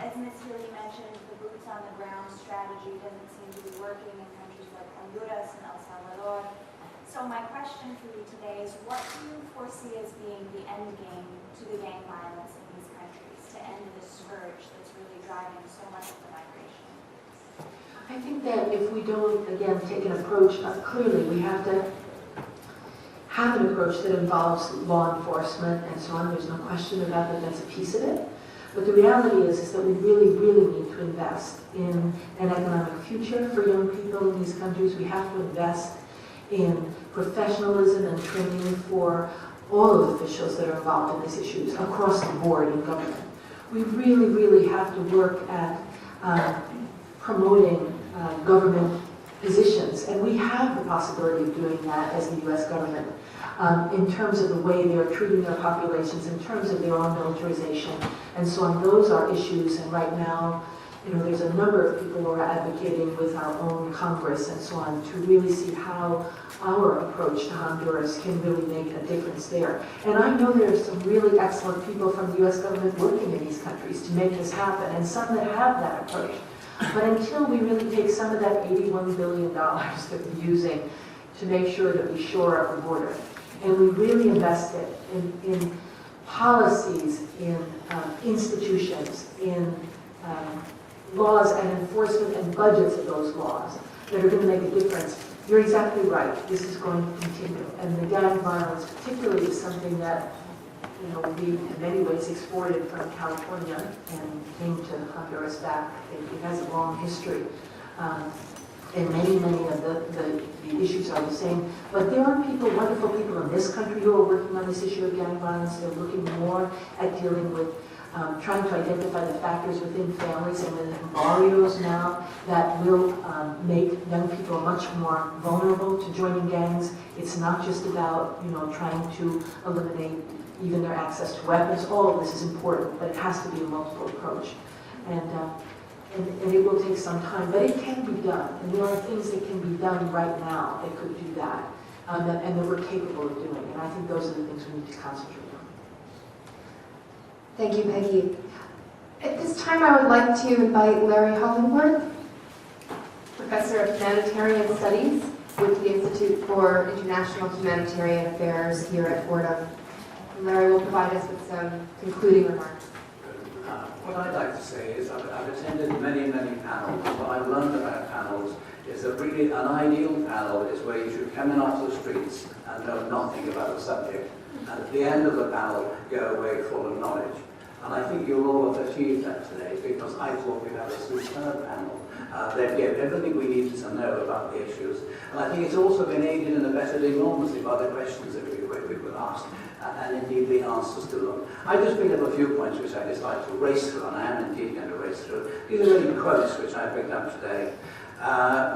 As Ms. Healy mentioned, the boots on the ground strategy doesn't seem to be working in countries like Honduras and El Salvador. So my question for you today is, what do you foresee as being the end game to the gang violence in these countries to end this scourge that's really driving so much of the migration? I think that if we don't, again, take an approach, clearly we have to have an approach that involves law enforcement and so on. There's no question about that, that's a piece of it. But the reality is that we really, really need to invest in an economic future for young people in these countries. We have to invest in professionalism and training for all of the officials that are involved in these issues across the board in government. We really, really have to work at promoting government positions, and we have the possibility of doing that as the U.S. government in terms of the way they're treating their populations, in terms of their own militarization, and so on. Those are issues, and right now, there's a number of people who are advocating with our own Congress and so on to really see how our approach to Honduras can really make a difference there. And I know there are some really excellent people from the U.S. government working in these countries to make this happen, and some that have that approach. But until we really take some of that $81 billion that we're using to make sure that we shore up the border, and we really invest it in policies, in institutions, in laws and enforcement and budgets of those laws that are going to make a difference. You're exactly right. This is going to continue. And the gang violence particularly is something that we in many ways exported from California and came to Honduras back. It has a long history. And many of the issues are the same. But there are people, wonderful people in this country who are working on this issue of gang violence. They're looking more at dealing with trying to identify the factors within families and within barrios now that will make young people much more vulnerable to joining gangs. It's not just about trying to eliminate even their access to weapons. All of this is important, but it has to be a multiple approach. And it will take some time, but it can be done. And there are things that can be done right now that could do that, and that we're capable of doing. And I think those are the things we need to concentrate on. Thank you, Peggy. At this time, I would like to invite Larry Hollingworth, Professor of Humanitarian Studies with the Institute for International Humanitarian Affairs here at Fordham. Larry will provide us with some concluding remarks. What I'd like to say is I've attended many panels. What I've learned about panels is that really an ideal panel is where you should come in off the streets and know nothing about the subject. And at the end of the panel, go away full of knowledge. And I think you all have achieved that today, because I thought we had a superb panel. They've given everything we needed to know about the issues. And I think it's also been aided and abetted enormously by the questions that we were asked, and indeed the answers to them. I just picked up a few points which I just like to race through, and I am indeed going to race through. These are really quotes which I picked up today.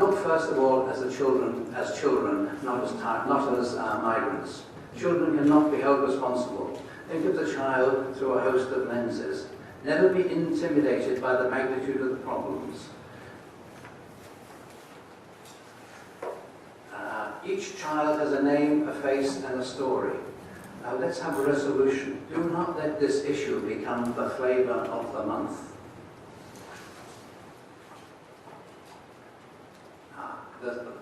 Look first of all as children, not as migrants. Children cannot be held responsible. Think of the child through a host of lenses. Never be intimidated by the magnitude of the problems. Each child has a name, a face, and a story. Now let's have a resolution. Do not let this issue become the flavor of the month.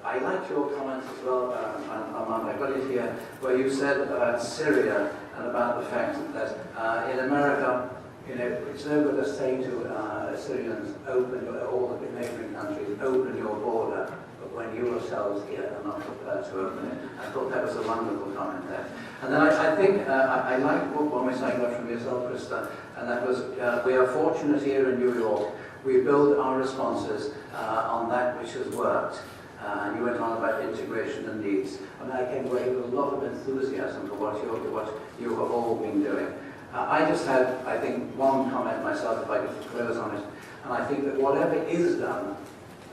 I like your comments as well, Armand. I got it here, where you said about Syria and about the fact that in America, it's no good us saying to Syrians, open all the neighboring countries, open your border, but when you yourselves here are not prepared to open it. I thought that was a wonderful comment there. And then I think I like one which I got from yourself, Krista, and that was, we are fortunate here in New York. We build our responses on that which has worked. And you went on about integration and needs. And I came away with a lot of enthusiasm for what you have all been doing. I just had, I think, one comment myself, if I could close on it. And I think that whatever is done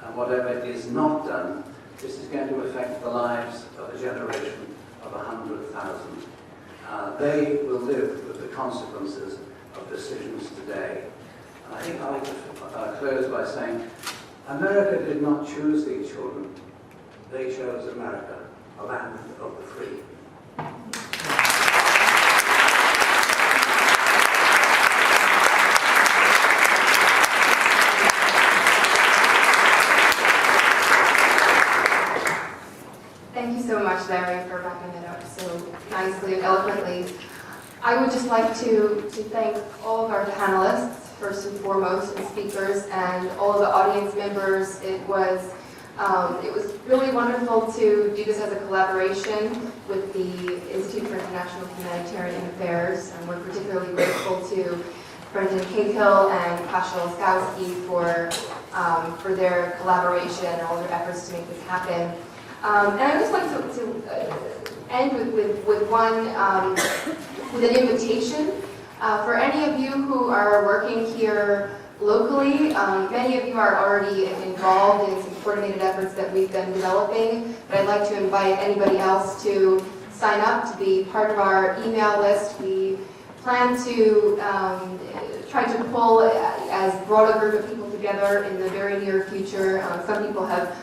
and whatever is not done, this is going to affect the lives of a generation of 100,000. They will live with the consequences of decisions today. And I think I'd like to close by saying, America did not choose these children. They chose America, a land of the free. Thank you so much, Larry, for wrapping it up so nicely and eloquently. I would just like to thank all of our panelists, first and foremost, and speakers, and all of the audience members. It was really wonderful to do this as a collaboration with the Institute for International Humanitarian Affairs, and we're particularly grateful to Brendan Cahill and Kasia Olskowski for their collaboration and all their efforts to make this happen. And I'd just like to end with one, with an invitation. For any of you who are working here locally, many of you are already involved in some coordinated efforts that we've been developing, but I'd like to invite anybody else to sign up to be part of our email list. We plan to try to pull as broad a group of people together in the very near future. Some people have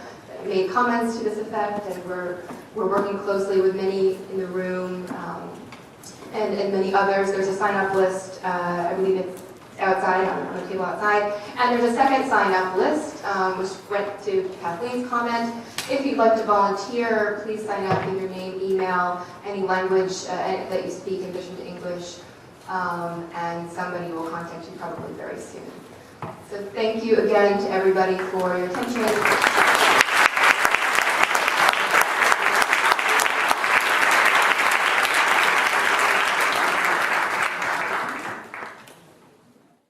made comments to this effect, and we're working closely with many in the room and many others. There's a sign-up list, I believe it's outside, on the table outside, and there's a second sign-up list, which went to Kathleen's comment. If you'd like to volunteer, please sign up with your name, email, any language that you speak in addition to English, and somebody will contact you probably very soon. So thank you again to everybody for your attention.